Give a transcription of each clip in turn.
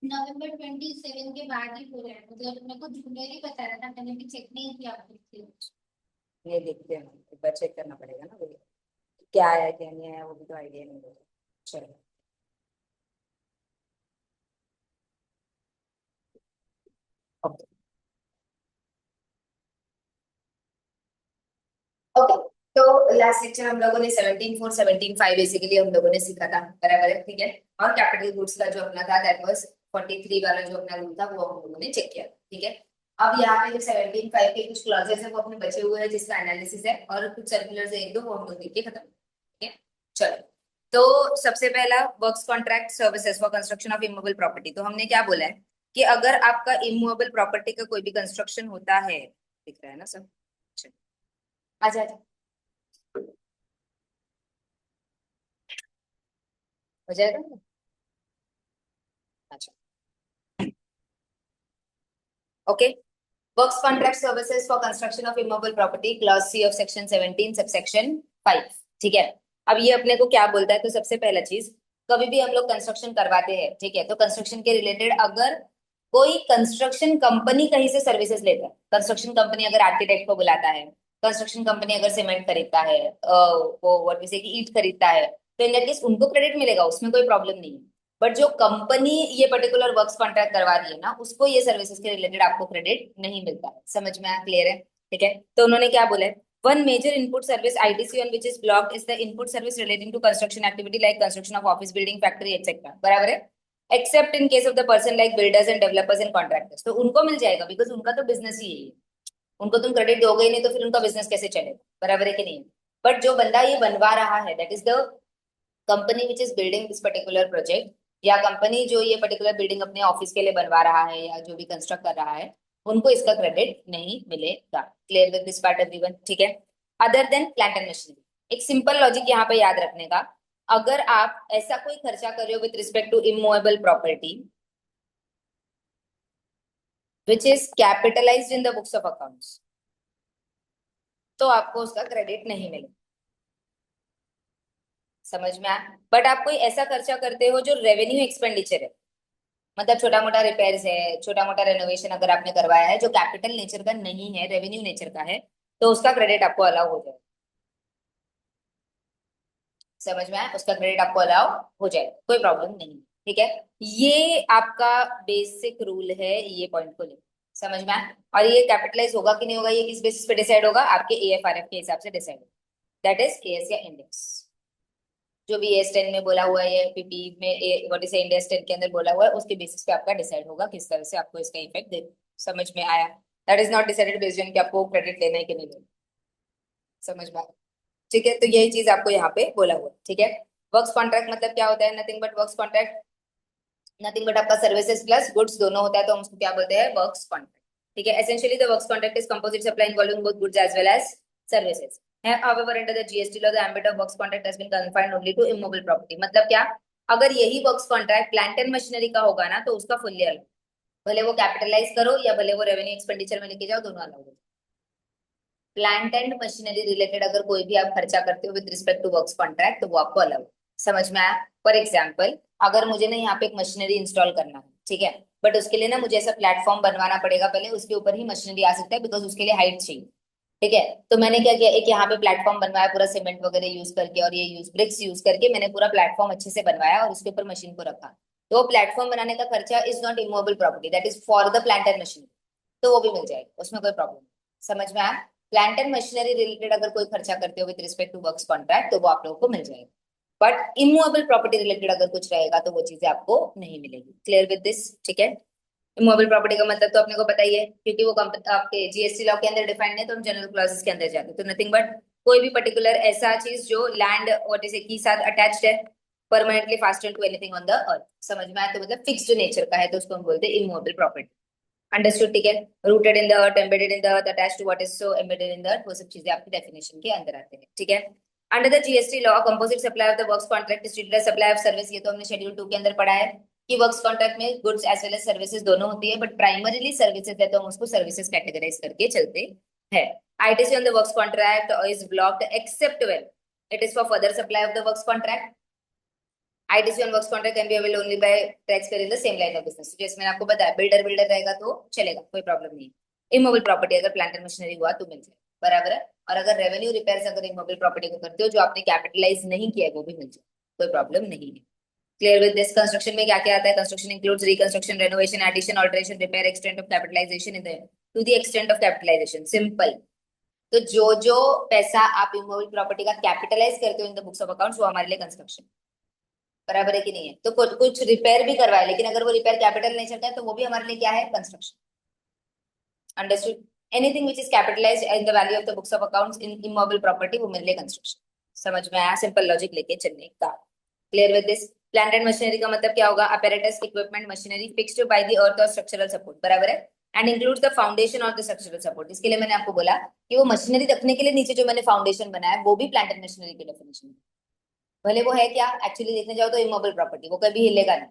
नवंबर 27 के बाद ही हो रहा है, मतलब मेरे को जूनियर ही बता रहा था, मैंने भी चेक नहीं किया आपको। ये देखते हैं, एक बार चेक करना पड़ेगा ना भैया, क्या आया क्या नहीं आया, वो भी तो आइडिया नहीं होगा। चलो। ओके। ओके। तो लास्ट लेक्चर हम लोगों ने 17.4 17.5 बेसिकली हम लोगों ने सीखा था, बराबर है, ठीक है। और कैपिटल गुड्स का जो अपना था दैट वाज 43 वाला जो अपना रूल था वो हम लोगों ने चेक किया, ठीक है। अब यहाँ पे जो 17.5 के कुछ क्लॉजेस है वो अपने बचे हुए हैं जिसका एनालिसिस है, और कुछ सर्कुलर्स है एक दो वो हम लोग देख के खत्म, ठीक है। चलो। तो सबसे पहला works contract services for construction of immovable property. तो हमने क्या बोला है कि अगर आपका इमूवेबल प्रॉपर्टी का कोई भी कंस्ट्रक्शन होता है, दिख रहा है ना सब, चलो, आजा आजा, हो जाएगा ना? अच्छा। Okay. Works contract services for construction of immovable property, clause C of section 17 subsection 5, ठीक है। अब ये अपने को क्या बोलता है, तो सबसे पहला चीज, कभी भी हम लोग कंस्ट्रक्शन करवाते हैं, ठीक है, तो कंस्ट्रक्शन के रिलेटेड अगर कोई कंस्ट्रक्शन कंपनी कहीं से सर्विसेज लेता है, कंस्ट्रक्शन कंपनी अगर आर्किटेक्ट को बुलाता है, कंस्ट्रक्शन कंपनी अगर सीमेंट खरीदता है, वो व्हाट वी से कि ईंट खरीदता है, तो इन दैट केस उनको क्रेडिट मिलेगा, उसमें कोई प्रॉब्लम नहीं है। बट जो कंपनी ये पर्टिकुलर वर्क्स कॉन्ट्रैक्ट करवा रही है ना, उसको ये सर्विसेज के रिलेटेड आपको क्रेडिट नहीं मिलता है। समझ में आया? क्लियर है? ठीक है। तो उन्होंने क्या बोला है, one major input service ITC on which is blocked is the input service relating to construction activity like construction of office building factory etcetera, बराबर है, except in case of the person like builders and developers and contractors. तो उनको मिल जाएगा because उनका तो business ही है, उनको तुम क्रेडिट दोगे ही नहीं तो फिर उनका बिजनेस कैसे चलेगा, बराबर है कि नहीं? बट जो बंदा ये बनवा रहा है that is the company which is building this particular project, या कंपनी जो ये पर्टिकुलर बिल्डिंग अपने ऑफिस के लिए बनवा रहा है या जो भी कंस्ट्रक्ट कर रहा है, उनको इसका क्रेडिट नहीं मिलेगा। Clear with this part everyone? ठीक है। Other than plant and machinery, एक सिंपल लॉजिक यहाँ पे याद रखने का, अगर आप ऐसा कोई खर्चा कर रहे हो with respect to immovable property which is capitalised in the books of accounts, तो आपको उसका क्रेडिट नहीं मिलेगा। समझ में आया? बट आप कोई ऐसा खर्चा करते हो जो रेवेन्यू एक्सपेंडिचर है, मतलब छोटा मोटा रिपेयर्स है, छोटा मोटा रेनोवेशन अगर आपने करवाया है जो कैपिटल नेचर का नहीं है, रेवेन्यू नेचर का है, तो उसका क्रेडिट आपको अलाउ हो जाए। समझ में आया? उसका क्रेडिट आपको अलाउ हो जाए, कोई प्रॉब्लम नहीं, ठीक है। ये आपका बेसिक रूल है, ये पॉइंट को ले। समझ में आया? और ये कैपिटलाइज होगा कि नहीं होगा, ये किस बेसिस पे डिसाइड होगा? आपके एएफआरएफ के हिसाब से डिसाइड होगा, दैट इज एएस या इंडेक्स, जो भी एएस 10 में बोला हुआ है, पीपी में व्हाट इज इंडेक्स 10 के अंदर बोला हुआ है, उसके बेसिस पे आपका डिसाइड होगा किस तरह से आपको इसका इफेक्ट दे। समझ में आया? That is not decided based on कि आपको क्रेडिट लेना है कि नहीं लेना। समझ में आया? ठीक है, तो यही चीज आपको यहाँ पे बोला हुआ है, ठीक है। वर्क्स कॉन्ट्रैक्ट मतलब क्या होता है? Nothing but works contract, nothing but आपका सर्विसेज प्लस गुड्स दोनों होता है, तो हम उसको क्या बोलते हैं? वर्क्स कॉन्ट्रैक्ट, ठीक है। Essentially the works contract is composite supply involving both goods as well as services है। however under the GST law the ambit of works contract has been confined only to immobile property। मतलब क्या, अगर यही works contract plant and machinery का होगा ना, तो उसका फुल्ली अलग, भले वो कैपिटलाइज करो या भले वो रेवेन्यू एक्सपेंडिचर में लेके जाओ, दोनों अलग हो। प्लांट एंड मशीनरी रिलेटेड अगर कोई भी आप खर्चा करते हो with respect to works contract, तो वो आपको अलग। समझ में आया? फॉर एग्जाम्पल, अगर मुझे ना यहाँ पे एक मशीनरी इंस्टॉल करना है, ठीक है, बट उसके लिए ना मुझे ऐसा प्लेटफॉर्म बनवाना पड़ेगा पहले, उसके ऊपर ही मशीनरी आ सकता है बिकॉज उसके लिए हाइट चाहिए, ठीक है। तो मैंने क्या किया, एक यहाँ पे प्लेटफॉर्म बनवाया पूरा सीमेंट वगैरह यूज करके, और ये यूज ब्रिक्स यूज करके मैंने पूरा प्लेटफॉर्म अच्छे से बनवाया और उसके ऊपर मशीन को रखा। तो वो प्लेटफॉर्म बनाने का खर्चा is not immovable property, that is for the plant and machinery, तो वो भी मिल जाएगा, उसमें कोई प्रॉब्लम नहीं। समझ में आया? प्लांट एंड मशीनरी रिलेटेड अगर कोई खर्चा करते हो with respect to works contract, तो वो आप लोगों को मिल जाएगा। बट इमूवेबल प्रॉपर्टी रिलेटेड अगर कुछ रहेगा तो वो चीजें आपको नहीं मिलेगी। Clear with this? ठीक है। इमूवेबल प्रॉपर्टी का मतलब तो अपने को पता ही है, क्योंकि वो आपके जीएसटी लॉ के अंदर डिफाइंड है, तो हम जनरल क्लॉजेस के अंदर जाते हैं। तो नथिंग बट कोई भी पर्टिकुलर ऐसा चीज जो लैंड व्हाट इज के साथ अटैच्ड है, permanently fasted to anything on the earth. समझ में आया? तो मतलब फिक्स्ड नेचर का है, तो उसको हम बोलते हैं इमूवेबल प्रॉपर्टी। अंडरस्टूड? ठीक है। Rooted in the earth, embedded in the earth, attached to what is so embedded in the earth, वो सब चीजें आपकी डेफिनेशन के अंदर आते हैं, ठीक है। Under the GST law composite supply of the works contract is treated as supply of service, ये तो हमने शेड्यूल 2 के अंदर पढ़ा है कि वर्क्स कॉन्ट्रैक्ट में goods as well as services दोनों होती है, बट प्राइमरीली सर्विसेज है तो हम उसको सर्विसेज कैटेगराइज करके चलते हैं। ITC on the works contract is blocked except when it is for further supply of the works contract, ITC on works contract can be availed only by taxpayer in the same line of business. जैसे मैंने आपको बताया builder रहेगा तो चलेगा, कोई problem नहीं है। इमोबल प्रॉपर्टी अगर प्लांट एंड मशीनरी हुआ तो मिल जाए, बराबर है। और अगर रेवेन्यू रिपेयर्स अगर इमोबल प्रॉपर्टी को करते हो जो आपने कैपिटलाइज नहीं किया है वो भी मिल जाए, कोई प्रॉब्लम नहीं है। Clear with this? कंस्ट्रक्शन में क्या क्या आता है? Construction includes reconstruction, renovation, addition, alteration, repair, extent of capitalisation in the to the extent of capitalisation. Simple. तो जो जो पैसा आप इमोबल प्रॉपर्टी का कैपिटलाइज करते हो इन द बुक्स ऑफ अकाउंट्स वो हमारे लिए कंस्ट्रक्शन, बराबर है कि नहीं है? तो कुछ रिपेयर भी करवाए लेकिन अगर वो रिपेयर कैपिटल नहीं चलता है तो वो भी हमारे लिए क्या है? Construction. Understood? Anything which is capitalised in the value of the books of accounts in immovable property वो मेरे लिए कंस्ट्रक्शन। समझ में आया? सिंपल लॉजिक लेके चलने का। Clear with this? Plant and machinery का मतलब क्या होगा? Apparatus, equipment, machinery fixed by the earth और स्ट्रक्चरल सपोर्ट, बराबर है। एंड इंक्लूड्स द फाउंडेशन और द स्ट्रक्चरल सपोर्ट। इसके लिए मैंने आपको बोला कि वो मशीनरी रखने के लिए नीचे जो मैंने फाउंडेशन बनाया वो भी प्लांट एंड मशीनरी की डेफिनेशन है। भले वो है क्या, एक्चुअली देखने जाओ तो इमोबल प्रॉपर्टी, वो कभी हिलेगा नहीं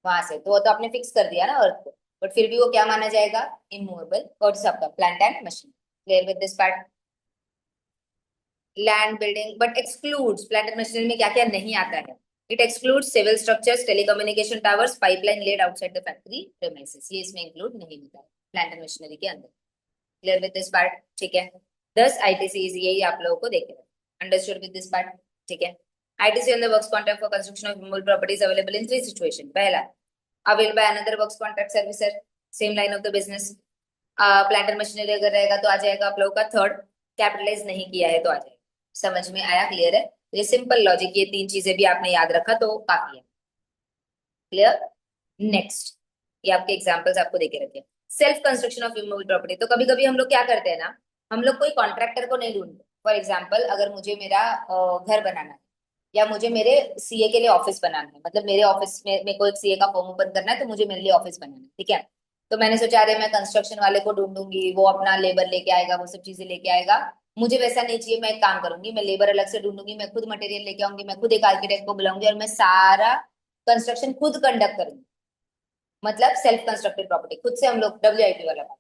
वहां से, तो वो तो आपने फिक्स कर दिया ना अर्थ को, बट फिर भी वो क्या माना जाएगा? इमूवेबल। और सबका plant and machine. Clear with this part? Land, building, but excludes plant and machinery में क्या क्या नहीं आता है? It excludes civil structures, telecommunication towers, pipeline laid outside the factory premises, ये इसमें इंक्लूड नहीं होता है प्लांट एंड मशीनरी के अंदर। Clear with this part? ठीक है। 10 ITCs यही आप लोगों को देखेगा। Understood with this part? ठीक है। ITC on the works contract for construction of movable property is available in three situations. पहला, availed by another works contract servicer, same line of the business. Plant and machinery अगर रहेगा तो आ जाएगा आप लोगों का थर्ड, कैपिटलाइज नहीं किया है तो आ जाएगा। समझ में आया? क्लियर है? ये सिंपल लॉजिक, ये तीन चीजें भी आपने याद रखा तो काफी है। क्लियर? नेक्स्ट, ये आपके एग्जांपल्स आपको देके रखे। Self construction of immovable property. तो कभी कभी हम लोग क्या करते हैं ना, हम लोग कोई कॉन्ट्रैक्टर को नहीं ढूंढते। फॉर एग्जाम्पल, अगर मुझे मेरा घर बनाना है या मुझे मेरे सीए के लिए ऑफिस बनाना है, मतलब मेरे ऑफिस में मेरे को एक सीए का फॉर्म ओपन करना है तो मुझे मेरे लिए ऑफिस बनाना है, ठीक है। तो मैंने सोचा अरे मैं कंस्ट्रक्शन वाले को ढूंढूंगी, वो अपना लेबर लेके आएगा, वो सब चीजें लेके आएगा। मुझे वैसा नहीं चाहिए, मैं एक काम करूंगी, मैं लेबर अलग से ढूंढूंगी, मैं खुद मटेरियल लेके आऊंगी, मैं खुद एक आर्किटेक्ट को बुलाऊंगी और मैं सारा कंस्ट्रक्शन खुद कंडक्ट करूंगी। मतलब सेल्फ कंस्ट्रक्टेड प्रॉपर्टी, खुद से हम लोग WIP वाला काम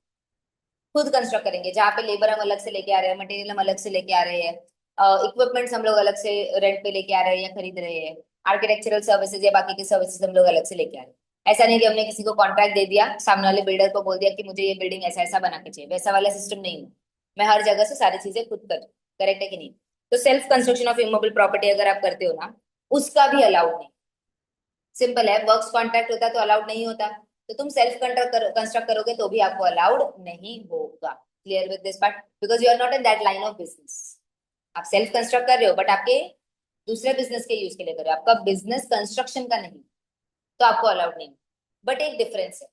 खुद कंस्ट्रक्ट करेंगे, जहाँ पे लेबर हम अलग से लेके आ रहे हैं, मटेरियल हम अलग से लेके आ रहे हैं, इक्विपमेंट्स हम लोग अलग से रेंट पे लेके आ रहे हैं या खरीद रहे हैं, आर्किटेक्चरल सर्विसेज या बाकी के सर्विसेज हम लोग अलग से लेके आ रहे हैं। ऐसा नहीं कि हमने किसी को कॉन्ट्रैक्ट दे दिया, सामने वाले बिल्डर को बोल दिया कि मुझे ये बिल्डिंग ऐसा ऐसा बना के चाहिए, वैसा वाला सिस्टम नहीं है। मैं हर जगह से सारी चीजें खुद कर, करेक्ट है कि नहीं? तो self construction of immovable property अगर आप करते हो ना, उसका भी अलाउड नहीं। सिंपल है, वर्क्स कॉन्ट्रैक्ट होता तो अलाउड नहीं होता, तो तुम सेल्फ कंस्ट्रक्ट करोगे तो भी आपको अलाउड नहीं होगा। Clear with this part? Because you are not in that line of business. आप सेल्फ कंस्ट्रक्ट कर रहे हो बट आपके दूसरे बिजनेस के यूज के लिए कर रहे हो, आपका बिजनेस कंस्ट्रक्शन का नहीं, तो आपको अलाउड नहीं। बट एक डिफरेंस है,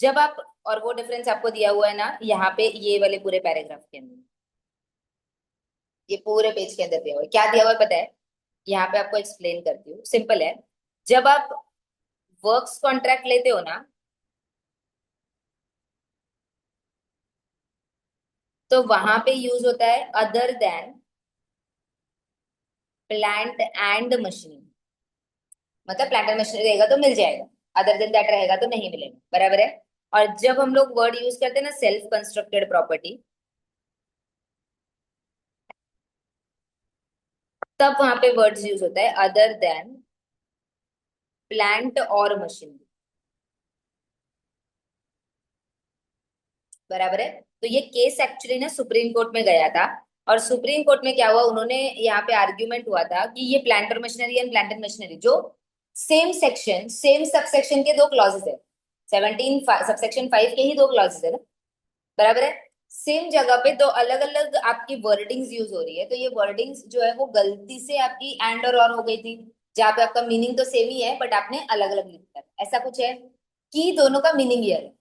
जब आप, और वो डिफरेंस आपको दिया हुआ है ना यहाँ पे, ये वाले पूरे पैराग्राफ के अंदर, ये पूरे पेज के अंदर दिया हुआ है। क्या दिया हुआ है पता है? यहाँ पे आपको एक्सप्लेन करती हूँ। सिंपल है, जब आप वर्क्स कॉन्ट्रैक्ट लेते हो ना, तो वहां पे यूज होता है other than plant and machinery. मतलब प्लांट एंड मशीनरी रहेगा तो मिल जाएगा, अदर देन दैट रहेगा तो नहीं मिलेगा, बराबर है। और जब हम लोग वर्ड यूज करते हैं ना सेल्फ कंस्ट्रक्टेड प्रॉपर्टी, तब वहां पे वर्ड्स यूज होता है अदर देन प्लांट और मशीनरी, बराबर है। तो ये केस एक्चुअली ना सुप्रीम कोर्ट में गया था, और सुप्रीम कोर्ट में क्या हुआ, उन्होंने यहाँ पे आर्ग्यूमेंट हुआ था कि ये प्लांट और machinery and plant and machinery जो सेम सेक्शन सेम सबसेक्शन के दो क्लॉजेस है, 17 सबसेक्शन 5 के ही दो क्लॉजेस है ना, बराबर है। सेम जगह पे दो अलग अलग आपकी वर्डिंग्स यूज हो रही है, तो ये वर्डिंग्स जो है वो गलती से आपकी एंड और हो गई थी, जहाँ पे आपका मीनिंग तो सेम ही है बट आपने अलग अलग लिखा है, ऐसा कुछ है कि दोनों का मीनिंग ये है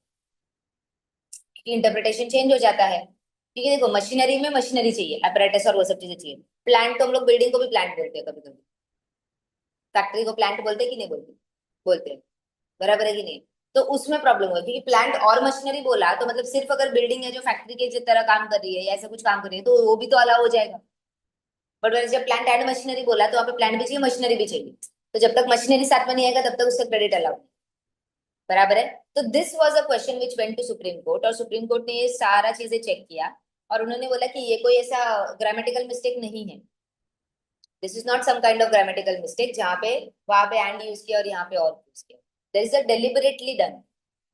कि इंटरप्रिटेशन चेंज हो जाता है। क्योंकि देखो मशीनरी में मशीनरी चाहिए, अपरेटस और वो सब चीजें चाहिए। प्लांट तो हम लोग बिल्डिंग को भी प्लांट बोलते हैं कभी कभी, फैक्ट्री को प्लांट बोलते हैं कि नहीं बोलते? बोलते हैं, बराबर है कि नहीं? तो उसमें प्रॉब्लम हुई क्योंकि प्लांट और मशीनरी बोला तो मतलब सिर्फ अगर बिल्डिंग है जो फैक्ट्री के जिस तरह काम कर रही है या ऐसा कुछ काम कर रही है तो वो भी तो अलाउ हो जाएगा। बट मैंने जब प्लांट एंड मशीनरी बोला तो वहाँ पे प्लांट भी चाहिए मशीनरी भी चाहिए, तो जब तक मशीनरी साथ में नहीं आएगा तब तक उसका क्रेडिट अलाउड, बराबर है। तो this was a question which went to Supreme Court, और सुप्रीम कोर्ट ने ये सारा चीजें चेक किया और उन्होंने बोला कि ये कोई ऐसा ग्रामेटिकल मिस्टेक नहीं है, this is not some kind of grammatical mistake जहाँ पे वहां पे एंड यूज किया और यहाँ पे और यूज किया. This is a deliberately done.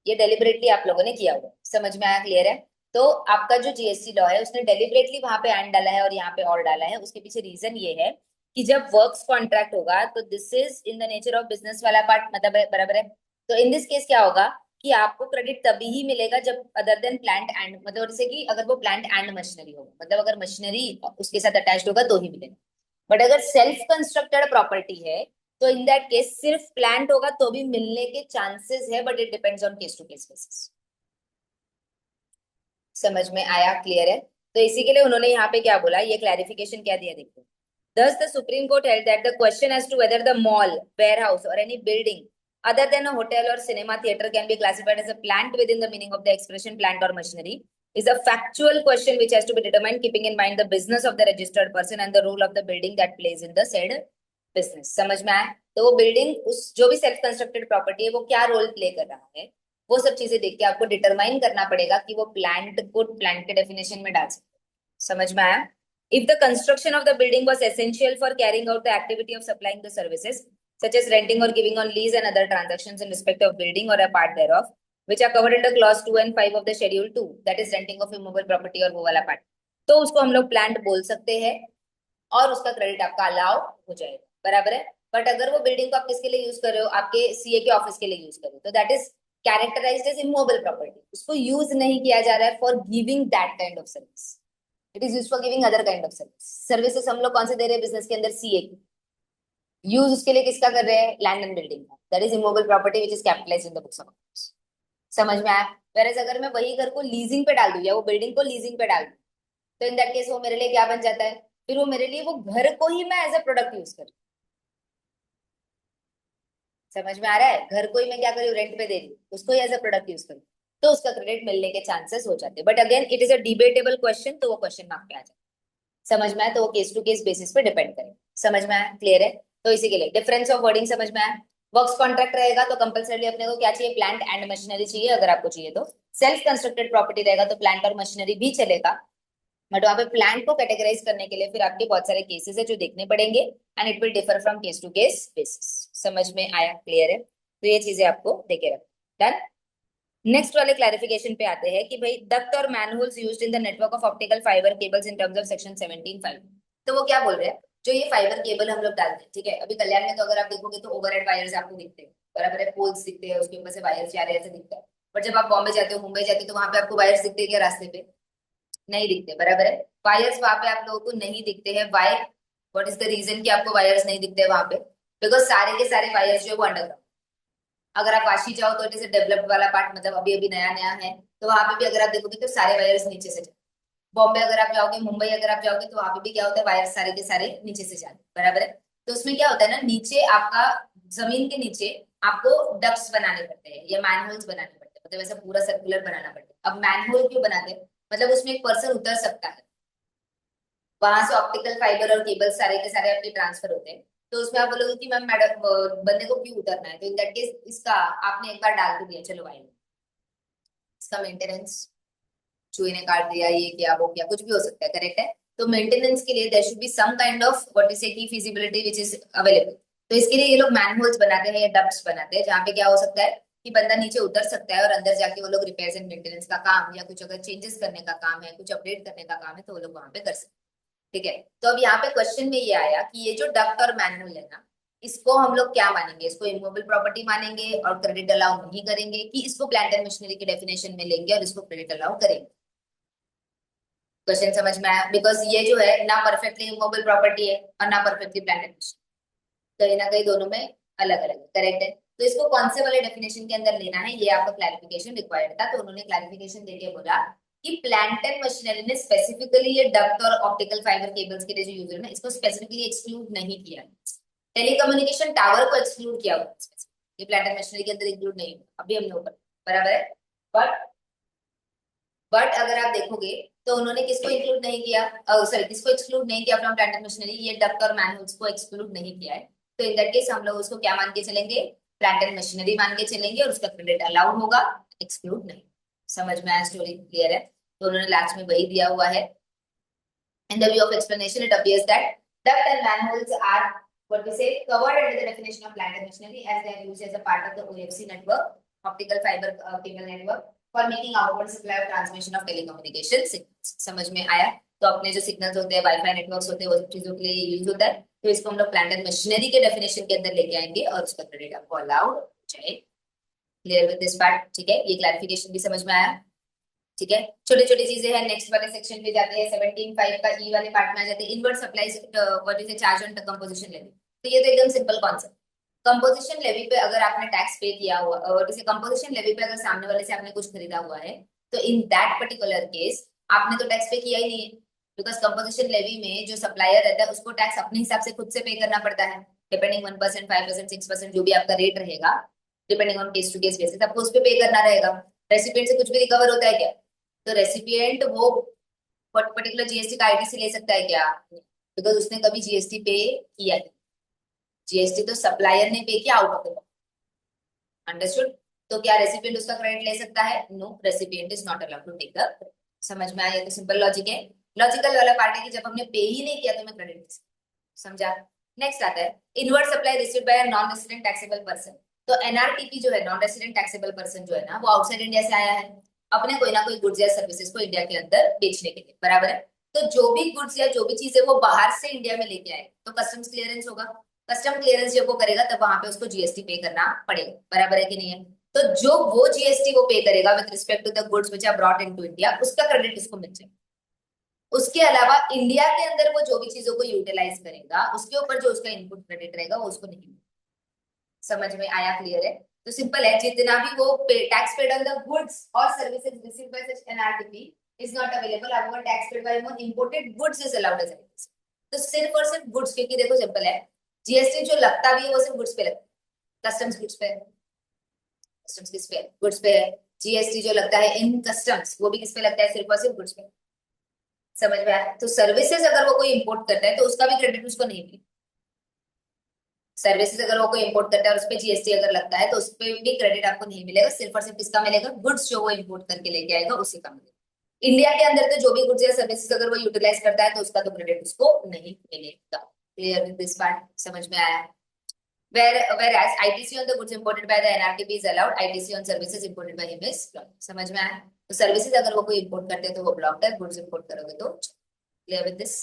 ये डेलिबरेटली आप लोगों ने किया हुआ. समझ में आया? क्लियर है? तो आपका जो जीएसटी लॉ है उसने डेलिबरेटली वहां पे एंड डाला है और यहाँ पे और डाला है. उसके पीछे रीजन ये है कि जब वर्क्स कॉन्ट्रैक्ट होगा तो this is in the nature of business वाला पार्ट, मतलब बराबर है. तो इन दिस केस क्या होगा कि आपको क्रेडिट तभी ही मिलेगा जब अदर देन प्लांट एंड, मतलब जैसे कि अगर वो प्लांट एंड मशीनरी होगा, मतलब अगर मशीनरी उसके साथ अटैच्ड होगा तो ही मिलेगा. बट अगर सेल्फ कंस्ट्रक्टेड प्रॉपर्टी है तो इन दैट केस सिर्फ प्लांट होगा तो भी मिलने के चांसेस है, but it depends on case to case basis. समझ में आया? क्लियर है? तो इसी के लिए उन्होंने यहाँ पे क्या बोला, ये क्लैरिफिकेशन क्या दिया देखो. Thus, the Supreme Court held that the question as to whether the mall, warehouse, or any building other than a hotel or cinema theater can be classified as a plant within the meaning of the expression plant or machinery is a factual question which has to be determined keeping in mind the business of the registered person and the role of the building that plays in the said business. समझ में आया? तो वो building, उस जो भी self constructed property है वो क्या रोल प्ले कर रहा है, वो सब चीजें देख के आपको डिटरमाइन करना पड़ेगा कि वो प्लांट को प्लांट के डेफिनेशन में डाल सकते. समझ में आया? If the construction of the building was essential for carrying out the activity of supplying the services, such as renting or giving on lease and other transactions in respect of building or a part thereof, which are covered under clause 2 and 5 of the schedule 2, that is renting of immobile property और वो वाला part, तो उसको हम लोग plant बोल सकते हैं और उसका क्रेडिट आपका अलाउ हो जाएगा. बराबर है? बट अगर वो बिल्डिंग को आप किसके लिए यूज कर रहे हो, आपके सीए के ऑफिस के लिए यूज कर रहे हो, तो that is characterised as immovable property. उसको यूज नहीं किया जा रहा है for giving that kind of service. It is use for giving other kind of service. Services हम लोग कौन से दे रहे हैं बिजनेस के अंदर? सीए की. यूज उसके लिए किसका कर रहे हैं? लैंड एंड बिल्डिंग का. That is immovable property which is capitalised in the books of accounts. समझ में आया? वेरएज अगर मैं वही घर को लीजिंग पे डाल दूं या वो बिल्डिंग को लीजिंग पे डाल दूं, तो इन दैट केस वो मेरे लिए क्या बन जाता है? फिर वो मेरे लिए वो घर को ही मैं एज अ प्रोडक्ट यूज कर. समझ में आ रहा है? घर को ही मैं क्या करूँ? रेंट पे दे रही हूँ, उसको ही एज अ प्रोडक्ट यूज करूँ, तो उसका क्रेडिट मिलने के चांसेस हो जाते हैं. But again it is a debatable question, तो वो क्वेश्चन मार्क पे आ जाता है. समझ में आया? तो वो केस टू केस बेसिस पे डिपेंड करेगा. समझ में आया? क्लियर है? तो इसी के लिए डिफरेंस ऑफ वर्डिंग समझ में आया. वर्क्स कॉन्ट्रैक्ट रहेगा तो कंपलसरी अपने को क्या चाहिए? प्लांट एंड मशीनरी चाहिए अगर आपको चाहिए तो. सेल्फ कंस्ट्रक्टेड प्रॉपर्टी रहेगा तो प्लांट और मशीनरी भी चलेगा. बट वहां पे प्लांट को कैटेगराइज करने के लिए फिर आपके बहुत सारे केसेस है जो देखने पड़ेंगे and it will differ from case to case basis. समझ में आया? क्लियर है? तो ये चीजें आपको देखे रखो. डन. नेक्स्ट वाले क्लैरिफिकेशन पे आते हैं कि भाई डक्ट और manholes used in the network of optical fibre cables in terms of section 17(5). तो वो क्या बोल रहे हैं? जो ये फाइबर केबल हम लोग डालते हैं, ठीक है, अभी कल्याण में तो अगर आप देखोगे तो ओवरहेड वायर्स आपको दिखते हैं, बराबर है, पोल्स दिखते हैं, उसके ऊपर से वायर्स जा रहे हैं, ऐसे दिखता है. बट जब आप बॉम्बे जाते हो, मुंबई जाते हो, तो वहां पे आपको वायर्स दिखते हैं क्या रास्ते पे? नहीं दिखते. बराबर है? वायर्स वहां पे आप लोगों को नहीं दिखते हैं. Why? What is the reason कि आपको वायर्स नहीं दिखते हैं वहां पे? बिकॉज सारे के सारे वायर्स जो है वो अंडरग्राउंड. अगर आप वाशी जाओ तो इट इज डेवलप्ड वाला पार्ट, मतलब अभी अभी नया नया है, तो वहां पे भी अगर आप देखोगे तो सारे वायर्स नीचे से जाते. बॉम्बे अगर आप जाओगे, मुंबई अगर आप जाओगे, तो वहां पे भी क्या होता है? वायर सारे के सारे नीचे से जाते. बराबर है? तो उसमें क्या होता है ना, नीचे आपका जमीन के नीचे आपको डक्ट्स बनाने पड़ते हैं या मैनहोल्स बनाने पड़ते हैं, मतलब ऐसा पूरा सर्कुलर बनाना पड़ता है. अब मैनहोल क्यों बनाते हैं? मतलब उसमें एक पर्सन उतर सकता है, वहां से ऑप्टिकल फाइबर और केबल सारे के सारे आपके ट्रांसफर होते हैं. तो उसमें आप बोलोगे कि मैम मैडम बंदे को क्यों उतरना है? तो इन दैट केस इसका आपने एक बार डाल तो दिया, चलो भाई, इसका मेंटेनेंस, चूहे ने काट दिया, ये किया, वो किया, कुछ भी हो सकता है. करेक्ट है? तो मेंटेनेंस के लिए there should be some kind of what is की फिजिबिलिटी व्हिच इज अवेलेबल. तो इसके लिए ये लोग मैनहोल्स बनाते हैं या डक्ट्स बनाते हैं जहाँ पे क्या हो सकता है कि बंदा नीचे उतर सकता है और अंदर जाके वो लोग रिपेयर्स एंड मेंटेनेंस का काम या कुछ अगर चेंजेस करने का काम है, कुछ अपडेट करने का काम है, तो वो लोग वहां पे कर सकते हैं. ठीक है? तो अब यहाँ पे क्वेश्चन में ये आया कि ये जो डक्ट और मैनुअल है ना, इसको हम लोग क्या मानेंगे? इसको इमूवेबल प्रॉपर्टी मानेंगे और क्रेडिट अलाउ नहीं करेंगे, कि इसको प्लांट एंड मशीनरी की डेफिनेशन में लेंगे और इसको क्रेडिट अलाउ करेंगे? क्वेश्चन समझ में आया? बिकॉज ये जो है ना परफेक्टली इमूवेबल प्रॉपर्टी है और ना परफेक्टली प्लांट एंड मशीनरी, कहीं ना कहीं दोनों में अलग अलग है. करेक्ट है? तो इसको कौन से वाले डेफिनेशन के अंदर लेना है, ये आपका क्लैरिफिकेशन रिक्वायर्ड था. तो उन्होंने क्लैरिफिकेशन देके बोला कि प्लांट एंड मशीनरी ने स्पेसिफिकली ये डक्ट और ऑप्टिकल फाइबर केबल्स के लिए जो यूजर है इसको स्पेसिफिकली एक्सक्लूड नहीं किया. टेलीकम्युनिकेशन टावर को एक्सक्लूड किया हुआ है, ये प्लांट एंड मशीनरी के अंदर इंक्लूड नहीं हुआ. अभी हमने ऊपर, बराबर है? बट अगर आप देखोगे तो उन्होंने किसको इंक्लूड नहीं किया, सॉरी किसको एक्सक्लूड नहीं किया फ्रॉम प्लांट एंड मशीनरी? ये डक्ट और मैनुअल्स को एक्सक्लूड नहीं किया है. तो इन दैट केस हम लोग उसको क्या मान के चलेंगे? प्लांट एंड मशीनरी मान के चलेंगे और उसका क्रेडिट अलाउड होगा, एक्सक्लूड नहीं. समझ में आया? स्टोरी क्लियर है? तो उन्होंने लास्ट में वही दिया हुआ है. In the view of explanation, it appears that Duct and manholes are what we say covered under the definition of plant and machinery as they are used as a part of the OFC network, optical fiber cable network, for making outward supply of transmission of telecommunication signals. समझ में आया? तो अपने जो signals होते हैं wifi networks होते हैं वो सब चीजों के लिए यूज होता है, तो इसको हम लोग प्लांट एंड मशीनरी के डेफिनेशन के अंदर लेके आएंगे और उसका क्रेडिट आपको अलाउड हो जाए। Clear with this part? ठीक है, ये क्लैरिफिकेशन भी समझ में आया? ठीक है, छोटी छोटी चीजें हैं। नेक्स्ट वाले सेक्शन पे जाते हैं, 17.5 का ई वाले पार्ट में आ जाते हैं, inward supply what is the charge on composition levy. तो ये तो एकदम सिंपल कॉन्सेप्ट। कंपोजिशन लेवी पे अगर आपने टैक्स पे किया हुआ और जैसे कंपोजिशन लेवी पे अगर सामने वाले से आपने कुछ खरीदा हुआ है तो इन दैट पर्टिकुलर केस आपने तो टैक्स पे किया ही नहीं है, बिकॉज कंपोजिशन लेवी में जो सप्लायर रहता है उसको टैक्स अपने हिसाब से खुद से पे करना पड़ता है, डिपेंडिंग 1%, 5%, 6% जो भी आपका रेट रहेगा, depending on case to case basis आपको उस पर पे करना रहेगा। रेसिपिएंट से कुछ भी रिकवर होता है क्या? तो रेसिपिएंट वो पर्टिकुलर जीएसटी का आईटीसी ले सकता है क्या? बिकॉज उसने कभी जीएसटी पे किया है। जीएसटी तो सप्लायर ने पे किया आउट ऑफ द, अंडरस्टूड? तो क्या रेसिपिएंट उसका क्रेडिट ले सकता है? No, recipient is not allowed to take the. समझ में आया? तो सिंपल लॉजिक है। लॉजिकल वाला पार्ट है कि जब हमने पे ही नहीं किया तो मैं क्रेडिट दे सकता। समझा? नेक्स्ट आता है inward supply received by non resident taxable person. तो एनआरटीपी जो है, नॉन रेसिडेंट टैक्सेबल पर्सन जो है ना, वो आउटसाइड इंडिया से आया है अपने कोई ना कोई गुड्स या सर्विसेज को इंडिया के अंदर बेचने के लिए, बराबर है? तो जो भी गुड्स या जो भी चीजें वो बाहर से इंडिया में लेके आए तो कस्टम्स क्लियरेंस होगा। कस्टम क्लियरेंस जब वो करेगा तब वहां पे उसको जीएसटी पे करना पड़ेगा, बराबर है कि नहीं है? तो जो वो जीएसटी वो पे करेगा with respect to the goods which are brought into India, उसका क्रेडिट इसको मिल जाएगा। उसके अलावा इंडिया के अंदर वो जो भी चीजों को यूटिलाइज करेगा उसके ऊपर जो उसका इनपुट क्रेडिट रहेगा वो उसको नहीं मिलेगा। समझ में आया? क्लियर है? तो सिंपल है, जितना भी वो tax paid on the goods और services received by such NRTP is not available, अगर tax paid by more imported goods is allowed as ITC. तो सिर्फ और सिर्फ गुड्स, क्योंकि देखो सिंपल है, जीएसटी जो लगता भी है वो सिर्फ गुड्स पे लगता है, कस्टम्स गुड्स पे, कस्टम्स किस पे? गुड्स पे है। जीएसटी जो लगता है इन कस्टम्स वो भी किस पे लगता है? सिर्फ और सिर्फ गुड्स पे। समझ में आया? तो सर्विसेज अगर वो कोई इंपोर्ट करता है तो उसका भी क्रेडिट उसको नहीं मिलेगा। सर्विसेज अगर वो कोई इंपोर्ट करता है और उस पर जीएसटी अगर लगता है तो उस पर भी क्रेडिट आपको नहीं मिलेगा, सिर्फ और सिर्फ किसका मिलेगा? गुड्स जो वो इंपोर्ट करके लेके आएगा उसी का मिलेगा। इंडिया के अंदर तो जो भी गुड्स या सर्विसेज अगर वो यूटिलाइज करता है तो उसका तो क्रेडिट उसको नहीं मिलेगा। Clear with this part? समझ में आया? whereas ITC on the goods imported by the NRTP is allowed, ITC on services imported by him is blocked। समझ में आया? तो सर्विसेज अगर वो कोई इंपोर्ट करते हैं तो वो ब्लॉक्ड है, गुड्स इंपोर्ट करोगे तो क्लियर विद दिस?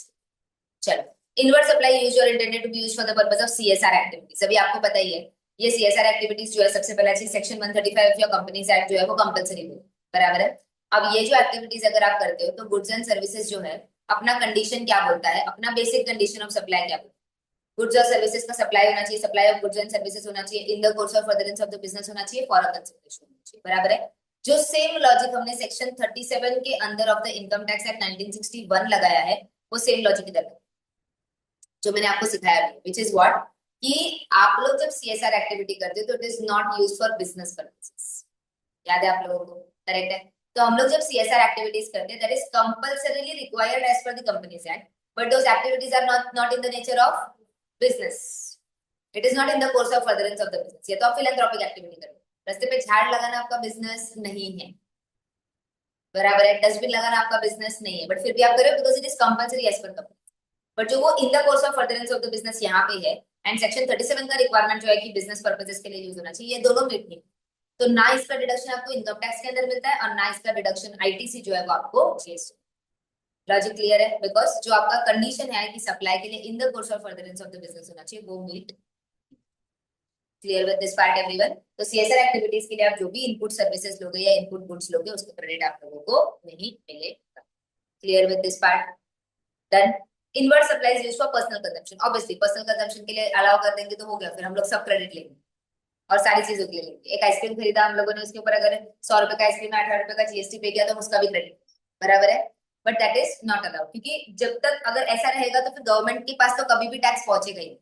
चलो, इनवर्ट सप्लाई यूज्ड और intended to be used for the purpose of CSR activities. अभी आपको पता ही है ये सीएसआर एक्टिविटीज जो है सबसे पहला चीज सेक्शन 135 या कंपनीज एक्ट जो है वो कंपलसरी है, बराबर है? अब ये जो एक्टिविटीज अगर आप करते हो तो गुड्स एंड सर्विसेज जो है अपना कंडीशन क्या बोलता है, अपना बेसिक कंडीशन ऑफ सप्लाई क्या बोलता है? गुड्स और सर्विसेज का सप्लाई होना चाहिए, supply of goods and services होना चाहिए, इन the course of furtherance of the business होना चाहिए, फॉर अ कंसिडरेशन होना चाहिए, बराबर है? जो सेम लॉजिक हमने सेक्शन 37 के अंदर of the income tax act 1961 लगाया है वो सेम लॉजिक इधर जो मैंने आपको सिखाया, विच इज व्हाट, कि आप लोग जब सीएसआर एक्टिविटी करते हो तो it is not use for business purposes. याद है आप लोगों को? करेक्ट है? तो हम लोग जब सीएसआर एक्टिविटीज करते हैं that is compulsorily required as per the companies act, but those activities are not in the nature of business, it is not in the course of furtherance of the business. ये तो आप philanthropic activity करो, रास्ते पे झाड़ लगाना आपका business नहीं है, बराबर है? डस्टबिन लगाना आपका बिजनेस नहीं है, बट फिर भी आप करो because it is compulsory as per company. But जो वो in the course of furtherance of the business यहाँ पे है, एंड सेक्शन 37 का रिक्वायरमेंट जो है कि बिजनेस पर्पसेस के लिए यूज होना चाहिए, ये दोनों मीट नहीं, तो ना इसका डिडक्शन आपको इनकम टैक्स के अंदर मिलता है और ना इसका डिडक्शन आईटीसी जो है वो आपको जीएसटी। लॉजिक क्लियर है? बिकॉज जो आपका कंडीशन है कि सप्लाई के लिए in the course of furtherance of the business होना चाहिए वो meet. Clear with this part everyone? तो सीएसआर एक्टिविटीज के लिए आप जो भी इनपुट सर्विसेज लोगे या इनपुट गुड्स लोगे उसका क्रेडिट आप लोगों को नहीं मिलेगा। Clear with this part? Done? Invert supplies used for personal consumption, obviously personal consumption के लिए अलाउ कर देंगे तो हो गया, फिर हम लोग सब क्रेडिट लेंगे और सारी चीजों के लिए लेंगे। एक आइसक्रीम खरीदा हम लोगों ने, उसके ऊपर अगर 100 रुपए का आइसक्रीम 18 रुपए का जीएसटी पे किया तो उसका भी क्रेडिट, बराबर है? But that is not allowed, क्योंकि जब तक अगर ऐसा रहेगा तो फिर गवर्नमेंट के पास तो कभी भी टैक्स पहुंचेगा ही।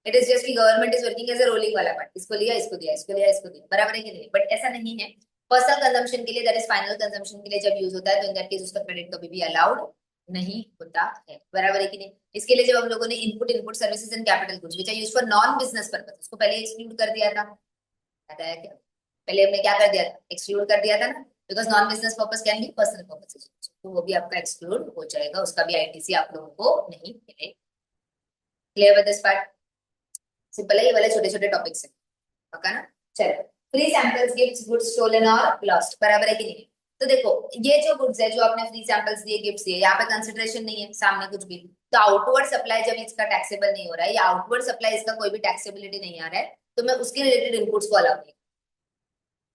इट इज जस्ट की government is working as a rolling वाला पार्ट, इसको लिया इसको दिया इसको लिया इसको दिया, बराबर है कि नहीं? बट ऐसा नहीं है। पर्सनल कंजम्पशन के लिए दैट इज फाइनल कंजम्पशन के लिए जब यूज होता है तो इन दैट केस उसका क्रेडिट कभी भी अलाउड नहीं होता है, बराबर है कि नहीं? इसके लिए जब हम लोगों ने input services and capital goods which are used for non business purpose, उसको पहले एक्सक्लूड कर दिया था, पता है क्या? पहले हमने क्या कर दिया था? एक्सक्लूड कर दिया था ना, because non business purpose can be personal purposes, तो वो भी आपका एक्सक्लूड हो जाएगा, उसका भी आईटीसी आप लोगों को नहीं मिलेगा। Clear with this part? Simple है, ये वाले छोटे छोटे टॉपिक्स है, पक्का ना? चलो, free samples gifts goods stolen और लॉस्ट, बराबर है कि नहीं? तो देखो, ये जो गुड्स है, जो आपने फ्री सैंपल्स दिए, गिफ्ट्स दिए, यहाँ पे कंसिडरेशन नहीं है सामने कुछ भी, तो आउटवर्ड सप्लाई जब इसका टैक्सेबल नहीं हो रहा है, या आउटवर्ड सप्लाई इसका कोई भी टैक्सेबिलिटी नहीं आ रहा है, तो मैं उसके रिलेटेड इनपुट्स को अलाउ नहीं।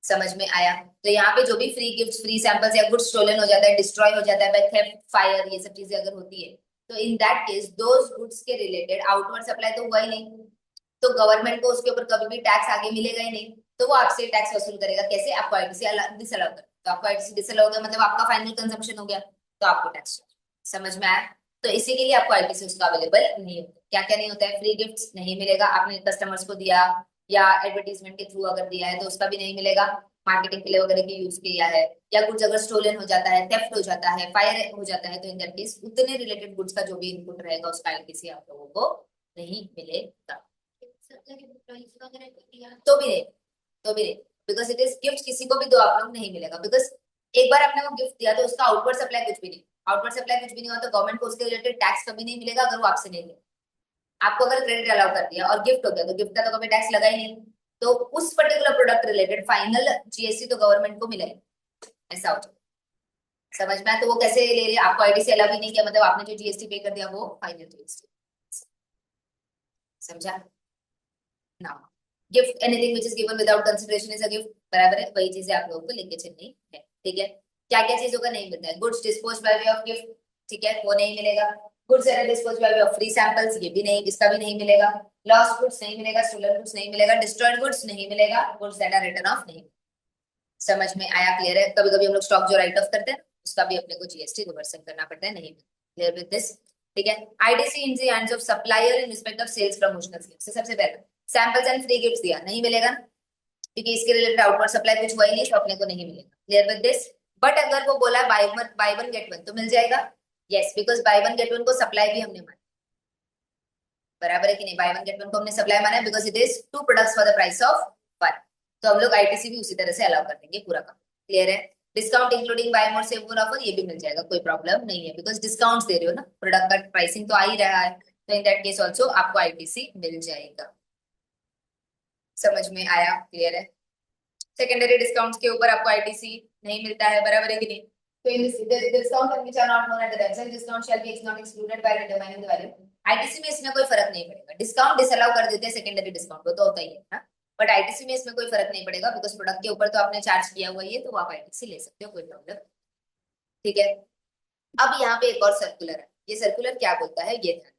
समझ में आया? तो यहाँ पे जो भी फ्री गिफ्ट, फ्री सैंपल्स या गुड्स स्टोलन हो जाता है, डिस्ट्रॉय हो जाता है बाय थेफ्ट, फायर, ये सब चीजें अगर होती है, तो in that case those goods के रिलेटेड आउटवर्ड सप्लाई तो हुआ ही नहीं, तो गवर्नमेंट को उसके ऊपर कभी भी टैक्स आगे मिलेगा ही नहीं, तो वो आपसे टैक्स वसूल करेगा। कैसे? आपको आईटीसी डिसअलाउ कर, तो आपको आईटीसी डिसअलाउ हो गया मतलब आपका फाइनल कंजम्पशन हो गया, तो आपको टैक्स। समझ में आया? तो इसी के लिए आपको आईटीसी उसका अवेलेबल नहीं होता। क्या क्या नहीं होता है? फ्री गिफ्ट्स नहीं मिलेगा, आपने कस्टमर्स को दिया या एडवर्टीजमेंट के थ्रू अगर दिया है तो उसका भी नहीं मिलेगा, मार्केटिंग के लिए वगैरह के यूज किया है, या कुछ अगर स्टोलन हो जाता है, थेफ्ट हो जाता है, फायर हो जाता है, तो इन दैट केस उतने रिलेटेड गुड्स का जो भी इनपुट रहेगा उसका आईटीसी आप लोगों को नहीं मिलेगा। तो भी नहीं, तो भी नहीं, बिकॉज इट इज गिफ्ट, किसी को भी दो आप लोग नहीं मिलेगा, बिकॉज एक बार आपने वो गिफ्ट दिया तो उसका आउटवर्ड सप्लाई कुछ भी नहीं, आउटवर्ड सप्लाई कुछ भी नहीं हुआ तो गवर्नमेंट को उसके रिलेटेड टैक्स कभी नहीं मिलेगा अगर वो आपसे नहीं ले। आपको अगर क्रेडिट अलाउ कर दिया और गिफ्ट हो गया तो गिफ्ट का तो कभी टैक्स लगा ही नहीं, तो उस particular product related final GST तो गवर्नमेंट को मिलेगा, ऐसा हो जाए। समझ में आया? तो वो कैसे ले रहे, आपको आईटीसी अलाउ ही नहीं किया, मतलब आपने जो जीएसटी पे कर दिया वो फाइनल जीएसटी। समझा ना? Gift, anything which is given without consideration is a gift, बराबर है? वही चीजें आप लोगों को लेके चलनी है, ठीक है? क्या क्या चीजों का नहीं मिलता है? Goods dispose by way of gift, ठीक है, वो नहीं मिलेगा। Goods that are dispose by way of free samples, ये भी नहीं, इसका भी नहीं मिलेगा। लॉस्ट गुड्स नहीं मिलेगा, स्टोलन गुड्स नहीं मिलेगा, डिस्ट्रॉयड गुड्स नहीं मिलेगा, goods that are return of नहीं। समझ में आया? क्लियर है? कभी कभी हम लोग स्टॉक जो राइट ऑफ करते हैं उसका भी अपने को जीएसटी रिवर्सल करना पड़ता है, नहीं? Clear with this? ठीक है। ITC in the hands of supplier in respect of sales promotional gifts, सबसे पहले सैंपल्स एंड फ्री गिफ्ट्स दिया, नहीं मिलेगा ना, क्योंकि इसके रिलेटेड आउटवर्ड सप्लाई कुछ हुआ ही नहीं, तो अपने को नहीं मिलेगा। Clear with this? बट अगर वो बोला बाय वन गेट वन तो मिल जाएगा, yes, because by one get one को सप्लाई भी हमने माना, बराबर है कि नहीं? बाय वन गेट वन को हमने सप्लाई माना है, because it is two products for the price of one, तो हम लोग आईटीसी भी उसी तरह से अलाउ कर देंगे पूरा काम। क्लियर है? डिस्काउंट इंक्लूडिंग बाय मोर सेव मोर ऑफर, ये भी मिल जाएगा, कोई प्रॉब्लम नहीं है, बिकॉज डिस्काउंट्स दे रहे हो ना, प्रोडक्ट का प्राइसिंग तो आ ही रहा है, तो इन दैट केस ऑल्सो आपको आईटीसी मिल जाएगा। समझ में आया? क्लियर है? सेकेंडरी डिस्काउंट्स के ऊपर आपको आईटीसी नहीं मिलता है, बराबर है कि नहीं? तो in this discount which are not known at the time, discount shall be not excluded by determining the value. ITC में इसमें कोई फर्क नहीं पड़ेगा, डिस्काउंट डिसअलाउ कर देते हैं सेकेंडरी डिस्काउंट को, तो होता ही है ना, बट आईटीसी में इसमें कोई फर्क नहीं पड़ेगा, बिकॉज प्रोडक्ट के ऊपर तो आपने चार्ज किया हुआ है, तो आप आईटीसी ले सकते हो, कोई प्रॉब्लम। ठीक है। अब यहाँ पे एक और सर्कुलर है, ये सर्कुलर क्या बोलता है ये ध्यान,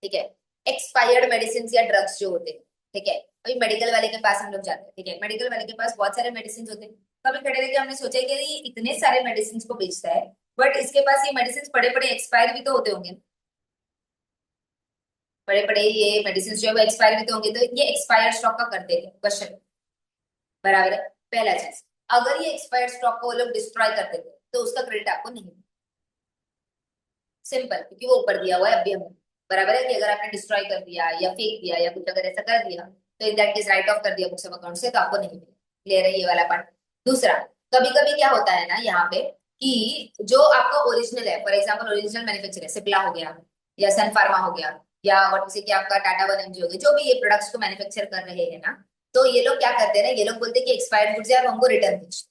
ठीक है? एक्सपायर्ड मेडिसिन या ड्रग्स जो होते हैं, ठीक है, अभी मेडिकल वाले के पास हम लोग जाते हैं, ठीक है, मेडिकल वाले के पास बहुत सारे मेडिसिन होते हैं, कभी खड़े रह के हमने सोचा कि ये इतने सारे मेडिसिन को बेचता है, बट इसके पास ये मेडिसिन पड़े पड़े एक्सपायर भी तो होते होंगे, बड़े बड़े ये मेडिसिन जो है वो एक्सपायर भी तो होंगे, तो ये एक्सपायर्ड स्टॉक का करते हैं क्वेश्चन, बराबर है? पहला चीज, अगर ये एक्सपायर्ड स्टॉक को वो लोग डिस्ट्रॉय कर देते तो उसका क्रेडिट आपको नहीं, सिंपल, क्योंकि वो ऊपर दिया हुआ है अभी हमने, बराबर है कि अगर आपने डिस्ट्रॉय कर दिया या फेंक दिया या कुछ अगर ऐसा कर दिया, तो in that case right of कर दिया बुक्स ऑफ अकाउंट से, तो आपको नहीं मिलेगा। क्लियर है ये वाला पार्ट? दूसरा, कभी कभी क्या होता है ना यहाँ पे, कि जो आपका ओरिजिनल है, फॉर एग्जाम्पल ओरिजिनल मैन्युफैक्चर है, सिप्ला हो गया या सन फार्मा हो गया, या और जैसे कि आपका टाटा वन एमजी हो गया, जो भी ये प्रोडक्ट्स को मैन्युफैक्चर कर रहे हैं ना, तो ये लोग क्या करते हैं ना, ये लोग बोलते हैं कि एक्सपायर्ड गुड्स है, आप हमको रिटर्न भेज,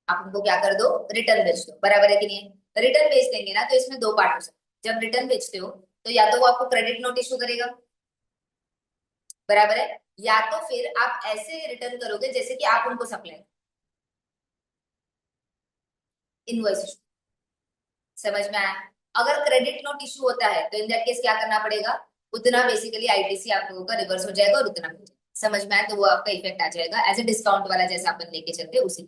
आप उनको क्या कर दो, रिटर्न भेज दो, बराबर है कि नहीं? रिटर्न भेज देंगे ना, तो इसमें दो पार्ट हो सकते हैं। जब रिटर्न भेजते हो तो या तो वो आपको क्रेडिट नोट इशू करेगा, बराबर है, या तो फिर आप ऐसे रिटर्न करोगे जैसे कि आप उनको सप्लाई, इनवॉइस इशू। समझ में आया? अगर क्रेडिट नोट इशू होता है तो इन दैट केस क्या करना पड़ेगा, उतना बेसिकली आईटीसी आप लोगों का रिवर्स हो जाएगा और उतना मिल जाएगा। समझ में आया? तो वो आपका इफेक्ट आ जाएगा एज ए डिस्काउंट वाला, जैसा अपन लेके चलते हैं उसी।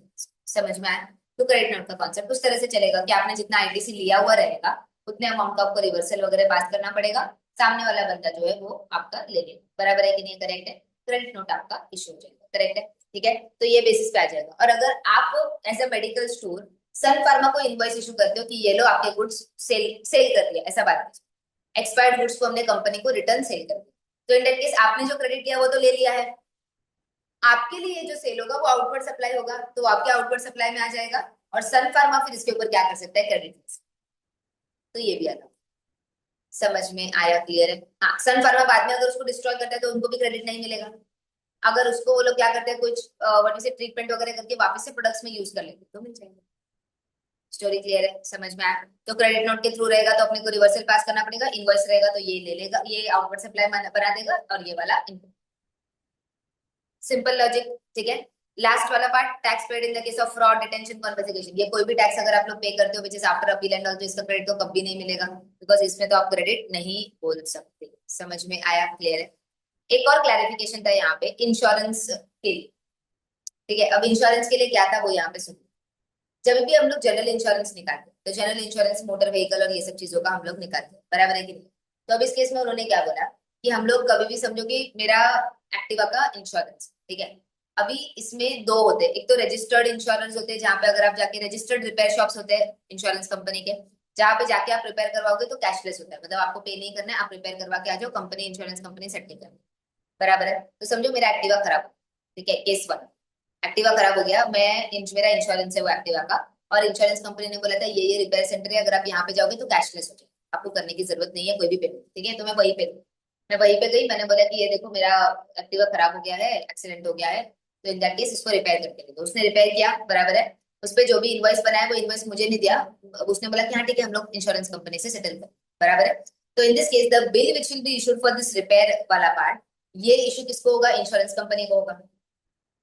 समझ में आया? तो क्रेडिट नोट का कॉन्सेप्ट उस तरह से चलेगा कि आपने जितना आईटीसी लिया हुआ रहेगा उतने अमाउंट का आपको रिवर्सल वगैरह पास करना पड़ेगा, सामने वाला बंदा जो है वो आपका ले लेगा, बराबर है कि नहीं? करेक्ट है? क्रेडिट नोट आपका इशू हो जाएगा, करेक्ट है? ठीक है, तो ये बेसिस पे आ जाएगा। और अगर आप as a medical store Sun Pharma को इनवॉइस इशू करते हो कि ये लो आपके गुड्स सेल सेल कर दिया, ऐसा बात नहीं, एक्सपायर्ड गुड्स को हमने कंपनी को रिटर्न सेल कर दिया, तो इन दैट केस आपने जो क्रेडिट किया वो तो ले लिया है, आपके लिए जो सेल होगा वो आउटवर्ड सप्लाई होगा, तो आपके आउटवर्ड सप्लाई में आ जाएगा, और सन फार्मा फिर इसके ऊपर क्या कर सकता है, क्रेडिट, तो ये भी आता है। समझ में आया? क्लियर है? हाँ, सन फार्मा बाद में अगर उसको डिस्ट्रॉय करता है तो उनको भी क्रेडिट नहीं मिलेगा। अगर उसको वो लोग क्या करते हैं, कुछ व्हाट से ट्रीटमेंट वगैरह करके वापस से प्रोडक्ट्स में यूज कर लेते तो मिल जाएगा। स्टोरी क्लियर है? समझ में आया? तो क्रेडिट नोट के थ्रू रहेगा तो अपने को रिवर्सल पास करना पड़ेगा, इनवॉइस रहेगा तो ये ले लेगा, ये आउटवर्ड सप्लाई बना देगा और ये वाला इनकम। सिंपल लॉजिक, ठीक है। लास्ट वाला part, tax paid in the case of fraud, detention, confiscation. ये कोई भी टैक्स अगर आप लोग पे करते हो which is after appeal and all, तो इसका क्रेडिट तो कभी नहीं मिलेगा, बिकॉज इसमें तो आप क्रेडिट नहीं बोल सकते। समझ में आया? क्लियर है? एक और क्लैरिफिकेशन था यहाँ पे इंश्योरेंस के लिए, ठीक है। अब इंश्योरेंस के लिए क्या था वो यहाँ पे सुनो। जब भी हम लोग जनरल इंश्योरेंस निकालते हैं तो जनरल इंश्योरेंस मोटर व्हीकल और ये सब चीजों का हम लोग निकालते हैं, बराबर है कि नहीं? तो अब इस केस में उन्होंने क्या बोला कि हम लोग कभी भी समझो कि मेरा एक्टिवा का इंश्योरेंस, ठीक है। अभी इसमें दो होते हैं, एक तो रजिस्टर्ड इंश्योरेंस होते हैं जहाँ पे अगर आप जाके, रजिस्टर्ड रिपेयर शॉप्स होते हैं इंश्योरेंस कंपनी के, जहाँ पे जाके आप रिपेयर करवाओगे तो कैशलेस होता है, मतलब आपको पे नहीं करना है, आप रिपेयर करवा के आ जाओ, कंपनी इंश्योरेंस कंपनी सेट नहीं करनी, बराबर है। तो समझो मेरा एक्टिवा खराब हो, ठीक है, केस वन, एक्टिवा खराब हो गया, मेरा इंश्योरेंस है वो एक्टिवा का, और इंश्योरेंस कंपनी ने बोला था ये रिपेयर सेंटर है, अगर आप यहाँ पे जाओगे तो कैशलेस हो जाएगा, आपको करने की जरूरत नहीं है कोई भी पेमेंट, ठीक है। तो मैं वहीं पे गई, मैंने बोला कि ये देखो मेरा एक्टिवा खराब हो गया है, एक्सीडेंट हो गया है, तो इन दैट केस इसको रिपेयर करके दे दो। उसने रिपेयर किया, बराबर है। उस पर जो भी इनवॉइस बनाया वो इनवॉइस मुझे नहीं दिया, उसने बोला कि हाँ ठीक है हम लोग इंश्योरेंस कंपनी से सेटल कर, बराबर है। तो in this case the bill which will be issued for this repair वाला पार्ट, ये इशू किसको होगा? इंश्योरेंस कंपनी को होगा।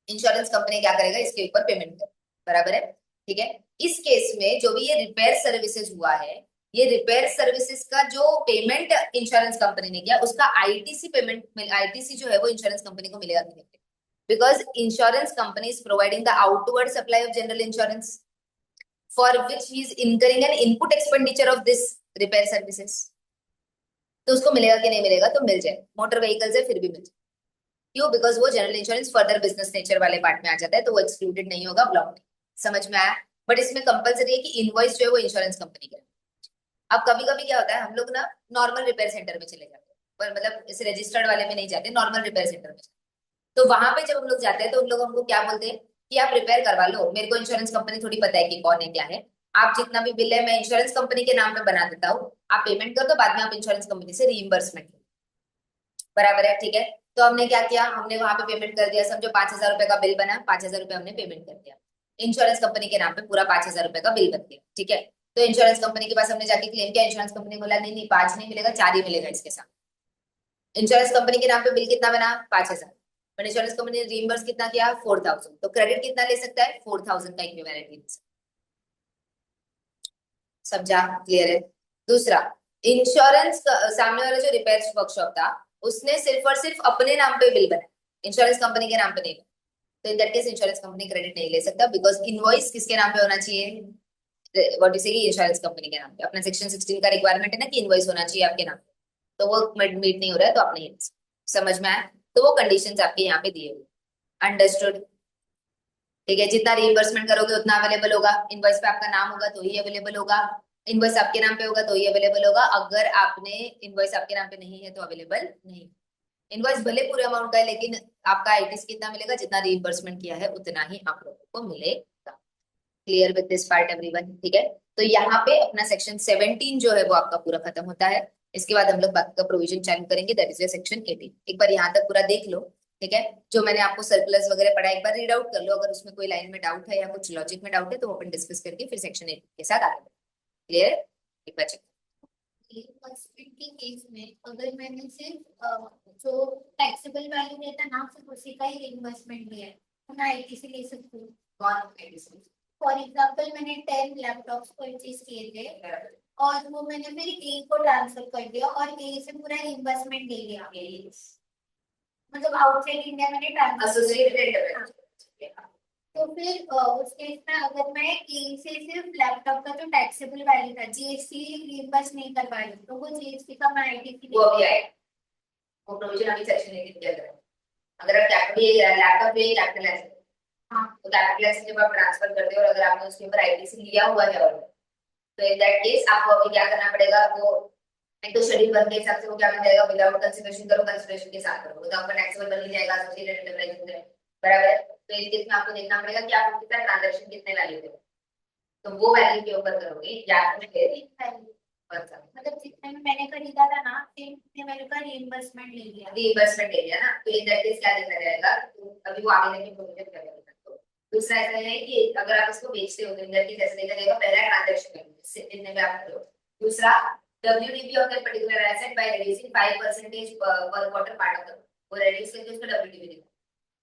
इंश्योरेंस कंपनी क्या करेगा? इसके ऊपर पेमेंट कर, बराबर है, ठीक है। इस केस में जो भी ये रिपेयर सर्विसेज हुआ है, ये रिपेयर सर्विसेज का जो पेमेंट इंश्योरेंस कंपनी ने किया उसका आईटीसी पेमेंट, आईटीसी जो है वो इंश्योरेंस कंपनी को मिलेगा कि नहीं? Because insurance company is providing the outward supply of general insurance for which he is incurring N input expenditure of this repair services, तो उसको मिलेगा कि नहीं मिलेगा? तो मिल जाए, मोटर व्हीकल्स है फिर भी मिल जाए। क्यों? बिकॉज वो general insurance further business nature वाले पार्ट में आ जाता है, तो वो एक्सक्लूडेड नहीं होगा ब्लॉक में। समझ में आया? बट इसमें कंपलसरी है कि इनवॉइस जो है वो इंश्योरेंस कंपनी का। अब कभी कभी क्या होता है, हम लोग ना नॉर्मल रिपेयर सेंटर में चले जाते हैं, पर मतलब इस रजिस्टर्ड वाले में नहीं जाते, नॉर्मल रिपेयर सेंटर में जाते। तो वहां पे जब हम लोग जाते हैं तो उन लोग हमको क्या बोलते हैं कि आप रिपेयर करवा लो, मेरे को इंश्योरेंस कंपनी थोड़ी पता है कि कौन है क्या है, आप जितना भी बिल है मैं इंश्योरेंस कंपनी के नाम पे बना देता हूँ, आप पेमेंट कर दो, बाद में आप इंश्योरेंस कंपनी से रीइंबर्समेंट, बराबर है, ठीक है। तो हमने क्या किया, हमने वहां पे पेमेंट कर दिया, समझो 5,000 रुपए का बिल बना, 5,000 रुपए हमने पेमेंट कर दिया इंश्योरेंस कंपनी के नाम पे, पूरा 5,000 रुपए का बिल बन गया, ठीक है। तो इंश्योरेंस कंपनी के पास हमने जाके क्लेम किया, इंश्योरेंस कंपनी बोला नहीं नहीं 5 नहीं मिलेगा, 4 ही मिलेगा इसके साथ। इंश्योरेंस कंपनी के नाम पे बिल कितना बना? 5,000, पर इंश्योरेंस कंपनी ने रीइंबर्स कितना किया? 4,000, तो क्रेडिट कितना ले सकता है? 4,000 का इक्विवेलेंट। समझा? क्लियर है? दूसरा, इंश्योरेंस सामने वाला जो रिपेयर वर्कशॉप था उसने सिर्फ और सिर्फ अपने नाम पे बिल बनाया, इंश्योरेंस कंपनी के नाम पे नहीं, तो in that case insurance company credit नहीं ले सकता, बिकॉज इनवॉइस किसके नाम पे होना चाहिए? व्हाट इज इंश्योरेंस कंपनी के नाम पे। अपना सेक्शन 16 का रिक्वायरमेंट है ना कि इनवॉइस होना चाहिए आपके नाम पे, तो वो मीट नहीं हो रहा है तो आप नहीं ले सकते। समझ में आया? तो वो कंडीशंस आपके यहाँ पे दिए हुए। अंडरस्टूड? ठीक है, जितना रिइंबर्समेंट करोगे उतना अवेलेबल होगा, इनवॉइस पे आपका नाम होगा तो ही अवेलेबल होगा, इनवॉइस आपके नाम पे होगा तो ही अवेलेबल होगा, अगर आपने इनवॉइस आपके नाम पे नहीं है तो अवेलेबल नहीं। इनवॉइस भले पूरे अमाउंट का है लेकिन आपका आईटीसी कितना मिलेगा? जितना रिइंबर्समेंट किया है उतना ही आप लोगों को मिलेगा। Clear with this part everyone? ठीक है, तो यहाँ पे अपना सेक्शन 17 जो है वो आपका पूरा खत्म होता है। इसके बाद हम लोग बाकी का प्रोविजन चालू करेंगे, दैट इज सेक्शन 18। एक बार यहाँ तक पूरा देख लो, ठीक है। जो मैंने आपको सर्कुलर्स वगैरह पढ़ा एक बार रीड आउट कर लो, अगर उसमें कोई लाइन में डाउट है या कुछ लॉजिक में डाउट है तो वो अपन डिस्कस करके फिर सेक्शन 18 के साथ आगे बढ़ेंगे। क्लियर? एक बार चेक। हॉस्पिटल के केस में अगर मैंने सिर्फ जो टैक्सेबल वैल्यू रहता है ना सिर्फ उसी का ही इन्वेस्टमेंट लिया है तो मैं आईटीसी ले सकती हूँ। फॉर एग्जाम्पल मैंने 10 लैपटॉप्स परचेज किए थे और वो मैंने फिर ए को ट्रांसफर कर दिया और ए से पूरा इन्वेस्टमेंट ले लिया, मतलब आउटसाइड इंडिया मैंने ट्रांसफर। तो फिर उस केस में अगर मैं ए से सिर्फ लैपटॉप का जो टैक्सेबल वैल्यू था जीएसटी रिइंबर्स नहीं कर पा रही तो वो जीएसटी का मैं आईटीसी वो अभी आएगा, वो प्रोविजन अभी सेक्शन 18 के अंदर है। अगर आप कैपिटल लैपटॉप पे कैपिटल एसेट, हाँ, तो कैपिटल एसेट जब आप ट्रांसफर करते हो और अगर आपने उसके ऊपर आईटीसी लिया हुआ है और तो इन दैट केस आपको अभी क्या करना पड़ेगा, वो एक तो शेड्यूल 1 के हिसाब से वो क्या बन जाएगा, विदाउट कंसीडरेशन करो, कंसीडरेशन के साथ करो तो आपका टैक्सेबल बन ही जाएगा एसोसिएटेड एंटरप्राइज में, बराबर है। तो इस केस में आपको देखना पड़ेगा कि आप कितना ट्रांजैक्शन कितने वैल्यू थे, तो वो वैल्यू के ऊपर करोगे या फिर मतलब जितने में मैंने खरीदा था ना सेम उतने मैंने का रीइंबर्समेंट ले लिया। रीइंबर्समेंट ले लिया ना, तो इन दैट केस क्या देखा जाएगा, तो अभी वो आगे जाके प्रोविजन करेगा। तो दूसरा ऐसा है कि अगर आप इसको बेचते हो तो इन दैट केस ऐसे देखा जाएगा, पहला ट्रांजैक्शन है इससे इतने में आप करो। दूसरा WDV of that particular asset by reducing 5% पर क्वार्टर पार्ट ऑफ द, वो रिड्यूस करके उसको WDV देगा।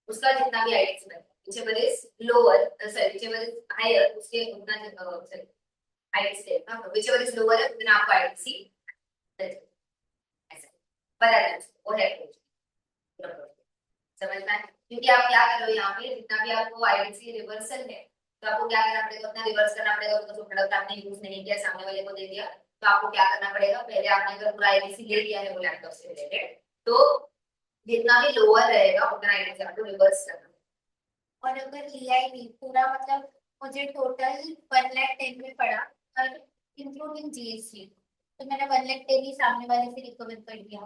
उसका जितना भी आइटम्स है whichever is lower, sorry whichever is higher उसके उतना sorry ITC हाँ whichever is lower है उतना आपको ITC ऐसा पता है वो है समझ में। क्योंकि आप क्या कर रहे हो यहाँ पे, जितना भी आपको ITC रिवर्सल है तो आपको क्या करना पड़ेगा, उतना रिवर्स करना पड़ेगा। उसका जो प्रोडक्ट आपने यूज नहीं किया सामने वाले को दे दिया, तो आपको क्या करना पड़ेगा, पहले आपने अगर पूरा ITC ले लिया है वो लैपटॉप से रिलेटेड, तो जितना भी लोअर रहेगा उतना ITC आपको रिवर्स करना। और अगर लिया ही नहीं पूरा, मतलब मुझे टोटल 1,10,000 में पड़ा और इंक्लूडिंग GST, तो मैंने 1,10,000 ही सामने वाले से रिकवर कर दिया।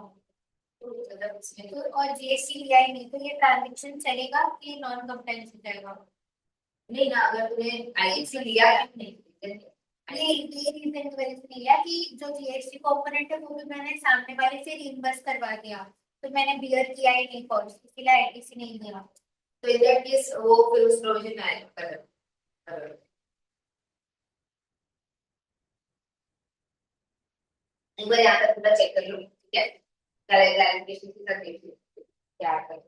तो और GST लिया ही नहीं, तो ये ट्रांजेक्शन चलेगा कि नॉन कंप्लायंस हो जाएगा? नहीं ना, अगर तूने ITC लिया है नहीं ये रीजन की वजह से नहीं लिया कि जो GST कंपोनेंट है वो भी मैंने सामने वाले से रीइंबर्स करवा दिया, तो मैंने बियर किया ही नहीं कॉस्ट, इसलिए ITC नहीं दिया। तो इन दैट केस वो फिर उस प्रोविजन में आएगा। एक बार यहाँ पर पूरा चेक कर लो, ठीक है, क्लैरिफिकेशन के साथ देख लो क्या कर।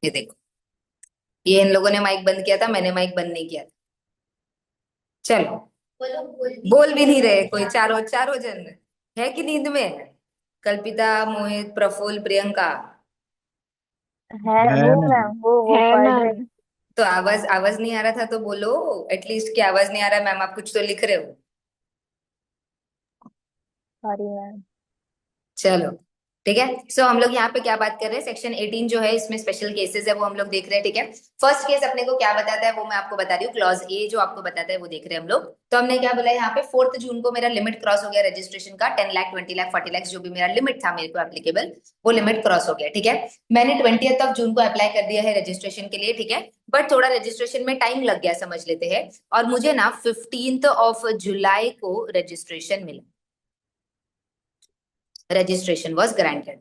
ये देखो, ये इन लोगों ने माइक बंद किया था, मैंने माइक बंद नहीं किया था। चलो वो लोग बोल भी नहीं रहे कोई, चारों चारों जन है कि नींद में है? कल्पिता, मोहित, प्रफुल्ल, प्रियंका है हूँ मैम। मैम, वो है पढ़ रहे। मैम। तो आवाज आवाज नहीं आ रहा था तो बोलो एटलीस्ट कि आवाज नहीं आ रहा मैम, आप कुछ तो लिख रहे हो। Sorry ma'am. चलो ठीक है। सो हम लोग यहाँ पे क्या बात कर रहे हैं, सेक्शन 18 जो है इसमें स्पेशल केसेस है वो हम लोग देख रहे हैं, ठीक है। फर्स्ट केस अपने को क्या बताता है वो मैं आपको बता रही हूँ, क्लॉज ए जो आपको बताता है वो देख रहे हैं हम लोग। तो हमने क्या बोला यहाँ पे, 4 जून को मेरा लिमिट क्रॉस हो गया रजिस्ट्रेशन का, 10 लाख 20 लाख 40 लाख जो भी मेरा लिमिट था मेरे को एप्लीकेबल, वो लिमिट क्रॉस हो गया, ठीक है। मैंने 20th ऑफ जून को अप्लाई कर दिया है रजिस्ट्रेशन के लिए, ठीक है। बट थोड़ा रजिस्ट्रेशन में टाइम लग गया समझ लेते हैं, और मुझे ना 15th ऑफ जुलाई को रजिस्ट्रेशन मिला, रजिस्ट्रेशन वॉज ग्रांटेड।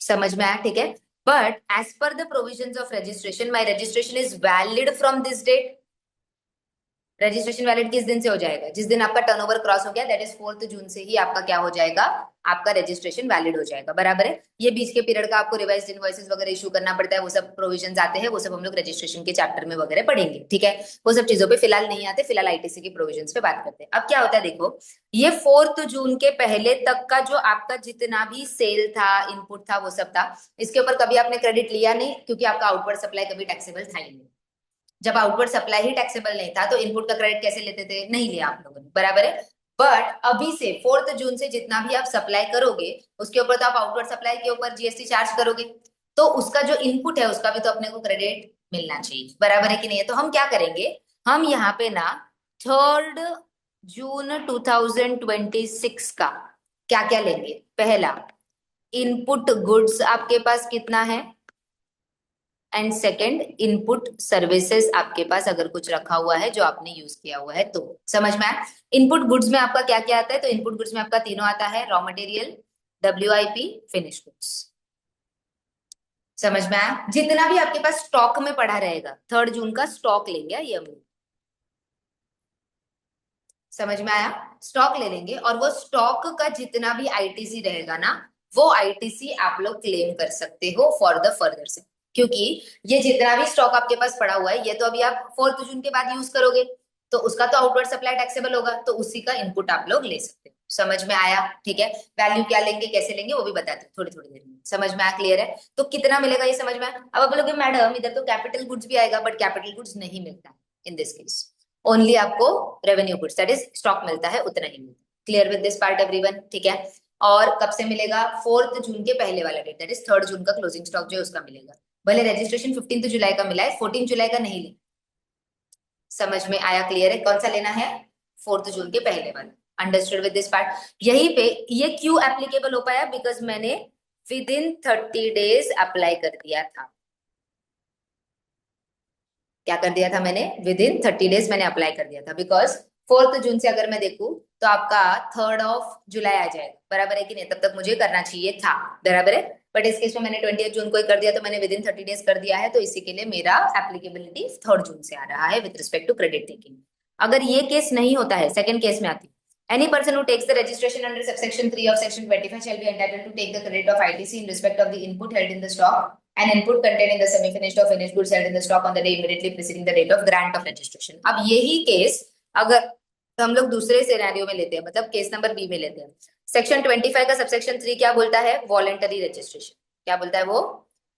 समझ में आया, ठीक है। But as per the provisions of registration my registration is valid from this date. Registration valid किस दिन से हो जाएगा, जिस दिन आपका टर्नओवर क्रॉस हो गया, दैट इज 4 जून से ही आपका क्या हो जाएगा, आपका रजिस्ट्रेशन वैलिड हो जाएगा, बराबर है। ये बीच के पीरियड का आपको रिवाइज्ड इनवॉइसेस वगैरह इशू करना पड़ता है, वो सब प्रोविजंस आते हैं, वो सब हम लोग रजिस्ट्रेशन के चैप्टर में वगैरह पढ़ेंगे, ठीक है। वो सब चीजों पे फिलहाल नहीं आते, फिलहाल ITC की प्रोविजंस पे बात करते हैं। अब क्या होता है देखो, ये 4 जून के पहले तक का जो आपका जितना भी सेल था, इनपुट था, वो सब था, इसके ऊपर कभी आपने क्रेडिट लिया नहीं, क्योंकि आपका आउटवर्ड सप्लाई कभी टैक्सेबल था ही नहीं। जब आउटवर्ड सप्लाई ही टैक्सेबल नहीं था तो इनपुट का क्रेडिट कैसे लेते थे, नहीं लिया आप लोगों ने, बराबर है। बट अभी से 4 जून से जितना भी आप सप्लाई करोगे उसके ऊपर तो आप आउटवर्ड सप्लाई के ऊपर GST चार्ज करोगे, तो उसका जो इनपुट है उसका भी तो अपने को क्रेडिट मिलना चाहिए, बराबर है कि नहीं है। तो हम क्या करेंगे, हम यहाँ पे ना 3 जून 2026 का क्या क्या लेंगे, पहला इनपुट गुड्स आपके पास कितना है, एंड सेकंड इनपुट सर्विसेज आपके पास अगर कुछ रखा हुआ है जो आपने यूज किया हुआ है तो। समझ में आया। इनपुट गुड्स में आपका क्या क्या आता है, तो इनपुट गुड्स में आपका तीनों आता है, raw material, WIP, finish goods. समझ में आया। जितना भी आपके पास स्टॉक में पड़ा रहेगा, 3 जून का स्टॉक लेंगे ये हम लोग, समझ में आया। स्टॉक ले लेंगे और वो स्टॉक का जितना भी ITC रहेगा ना, वो ITC आप लोग क्लेम कर सकते हो फॉर द फर्दर से, क्योंकि ये जितना भी स्टॉक आपके पास पड़ा हुआ है ये तो अभी आप 4 जून के बाद यूज करोगे, तो उसका तो आउटवर्ड सप्लाई टैक्सेबल होगा, तो उसी का इनपुट आप लोग ले सकते हो। समझ में आया? ठीक है, वैल्यू क्या लेंगे कैसे लेंगे वो भी बताते हैं थोड़ी थोड़ी देर में। समझ में आया? क्लियर है? तो कितना मिलेगा ये समझ में आया? अब आप बोलोगे मैडम इधर तो कैपिटल गुड्स भी आएगा, बट कैपिटल गुड्स नहीं मिलता है इन दिस केस, ओनली आपको revenue goods that is stock मिलता है, उतना ही मिलता है। Clear with this part everyone? ठीक है, और कब से मिलेगा? 4 जून के पहले वाला डेट दैट इज 3 जून का क्लोजिंग स्टॉक जो है उसका मिलेगा। भले रजिस्ट्रेशन 15 जुलाई का मिला है, 14 जुलाई का नहीं। समझ में आया? क्लियर है? कौन सा लेना है? 4 जून के पहले वाला। Understood with this part? यहीं पे ये क्यों एप्लीकेबल हो पाया? बिकॉज मैंने विद इन 30 डेज अप्लाई कर दिया था। क्या कर दिया था मैंने? विद इन 30 डेज मैंने अप्लाई कर दिया था। बिकॉज 4 जून से अगर मैं देखूं तो आपका 3 जुलाई आ जाएगा, बराबर है कि नहीं? तब तक मुझे करना चाहिए था, बराबर है। बट इस केस में मैंने 20 जून को ही कर दिया, तो मैंने विद इन 30 डेज कर दिया है, तो इसी के लिए मेरा एप्लीकेबिलिटी 3 जून से आ रहा है with respect to credit taking. अगर ये केस नहीं होता है, सेकंड केस में आती, any person who takes the registration under subsection 3 of section 25 shall be entitled to take the credit of ITC in respect of the input held in the stock and input contained in the semi-finished or finished goods held in the stock on the day immediately preceding the date of grant of registration। अब यही case अगर तो हम लोग दूसरे scenario में लेते हैं, मतलब केस नंबर बी में लेते हैं। सेक्शन 25 का सबसेक्शन 3 क्या बोलता है? Voluntary registration. क्या बोलता है वो?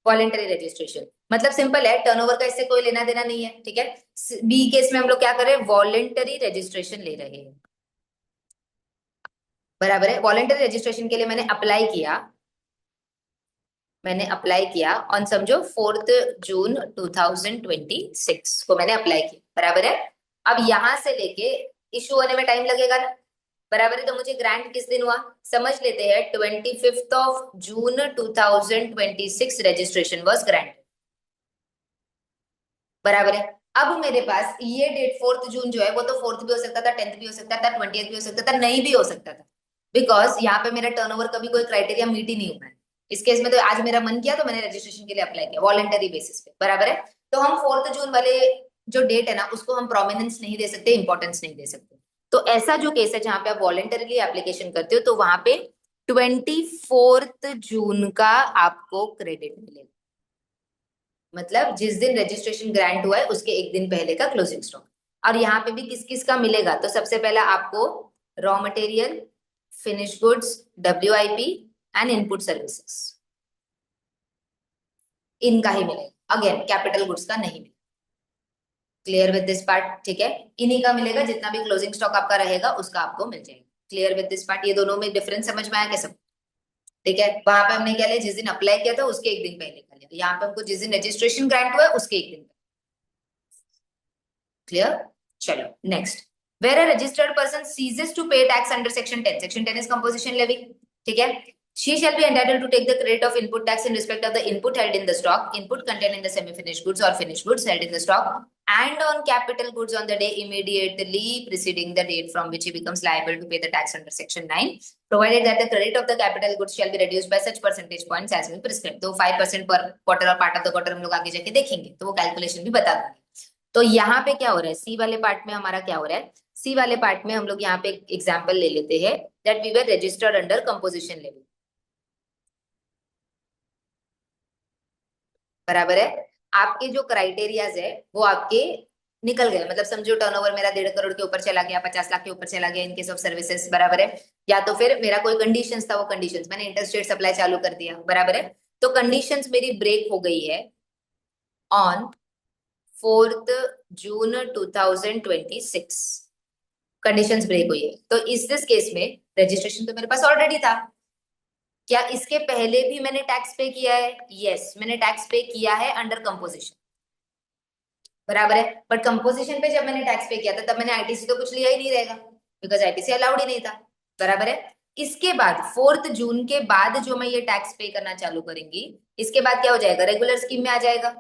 Voluntary registration. मतलब सिंपल है, टर्नओवर का इससे कोई लेना देना नहीं है, ठीक है। बी केस में हम लोग क्या कर रहे हैं? वॉलेंटरी रजिस्ट्रेशन ले रहे हैं, बराबर है। वॉलेंटरी रजिस्ट्रेशन के लिए मैंने अप्लाई किया ऑन समझो 4 जून 2026 को मैंने अप्लाई किया, बराबर है। अब यहां से लेके इशू होने में टाइम लगेगा ना, बराबर है। तो मुझे ग्रांट किस दिन हुआ? समझ लेते हैं, 25 जून 2026 रजिस्ट्रेशन वॉज ग्रांट, बराबर है। अब मेरे पास ये डेट 4 जून जो है वो तो 4th भी हो सकता था, 10th भी हो सकता था, 20th भी हो सकता था, नहीं भी हो सकता था, बिकॉज यहाँ पे मेरा टर्नओवर का भी कोई क्राइटेरिया मीट ही नहीं हुआ है। इस केस में तो आज मेरा मन किया तो मैंने रजिस्ट्रेशन के लिए अप्लाई किया वॉलेंटरी बेसिस पे, बराबर है। तो हम 4 जून वाले जो डेट है ना उसको हम प्रोमिनेंस नहीं दे सकते, इंपॉर्टेंस नहीं दे सकते। तो ऐसा जो केस है जहां पे आप वॉलेंटरीली एप्लीकेशन करते हो तो वहां पे 24 जून का आपको क्रेडिट मिलेगा, मतलब जिस दिन रजिस्ट्रेशन ग्रांट हुआ है उसके एक दिन पहले का क्लोजिंग स्टॉक। और यहाँ पे भी किस किस का मिलेगा? तो सबसे पहला आपको raw material, finish goods, WIP and input services, इनका ही मिलेगा। अगेन कैपिटल गुड्स का नहीं मिलेगा। Clear with this part? ठीक है, इन्हीं का मिलेगा, जितना भी क्लोजिंग स्टॉक आपका रहेगा उसका आपको मिल जाएगा। Clear with this part? ये दोनों में डिफरेंस समझ में आया क्या सब? ठीक है, वहां पे हमने क्या लिया? जिस दिन अप्लाई किया था उसके एक दिन पहले का लिया, यहाँ पे हमको जिस दिन रजिस्ट्रेशन ग्रांट हुआ है उसके एक दिन। क्लियर? चलो next. Where a registered person ceases to pay tax under section 10, section 10 is composition levy, ठीक है। She shall be entitled to take the credit of input tax in respect of the input held in the stock, input contained in the semi-finished goods or finished goods held in the stock, and on capital goods on the day immediately preceding the date from which he becomes liable to pay the tax under section 9, provided that the credit of the capital goods shall be reduced by such percentage points as will prescribed। तो 5% पर quarter और part of the quarter हम लोग आगे जाके देखेंगे, तो वो कैलकुलेशन भी बता देंगे। तो यहाँ पे क्या हो रहा है? सी वाले पार्ट में हमारा क्या हो रहा है? सी वाले पार्ट में हम लोग यहाँ पे एग्जाम्पल ले लेते हैं that we were registered under composition level, बराबर है। आपके जो क्राइटेरियाज है वो आपके निकल गए, मतलब समझो टर्नओवर मेरा 1.5 करोड़ के ऊपर चला गया, 50 लाख के ऊपर चला गया इन केस ऑफ सर्विसेज, बराबर है। या तो फिर मेरा कोई कंडीशंस था, वो कंडीशंस मैंने इंटरस्टेट सप्लाई चालू कर दिया, बराबर है। तो कंडीशंस मेरी ब्रेक हो गई है ऑन 4 जून 2026, कंडीशंस ब्रेक हुई है। तो इस दिस केस में रजिस्ट्रेशन तो मेरे पास ऑलरेडी था, क्या इसके पहले भी मैंने टैक्स पे किया है? यस, मैंने टैक्स पे किया है अंडर कंपोजिशन, बराबर है। बट कंपोजिशन पे जब मैंने टैक्स पे किया था तब मैंने ITC तो कुछ लिया ही नहीं रहेगा, बिकॉज ITC अलाउड ही नहीं था, बराबर है। इसके बाद 4 जून के बाद जो मैं ये टैक्स पे करना चालू करेंगी, इसके बाद क्या हो जाएगा? रेगुलर स्कीम में आ जाएगा,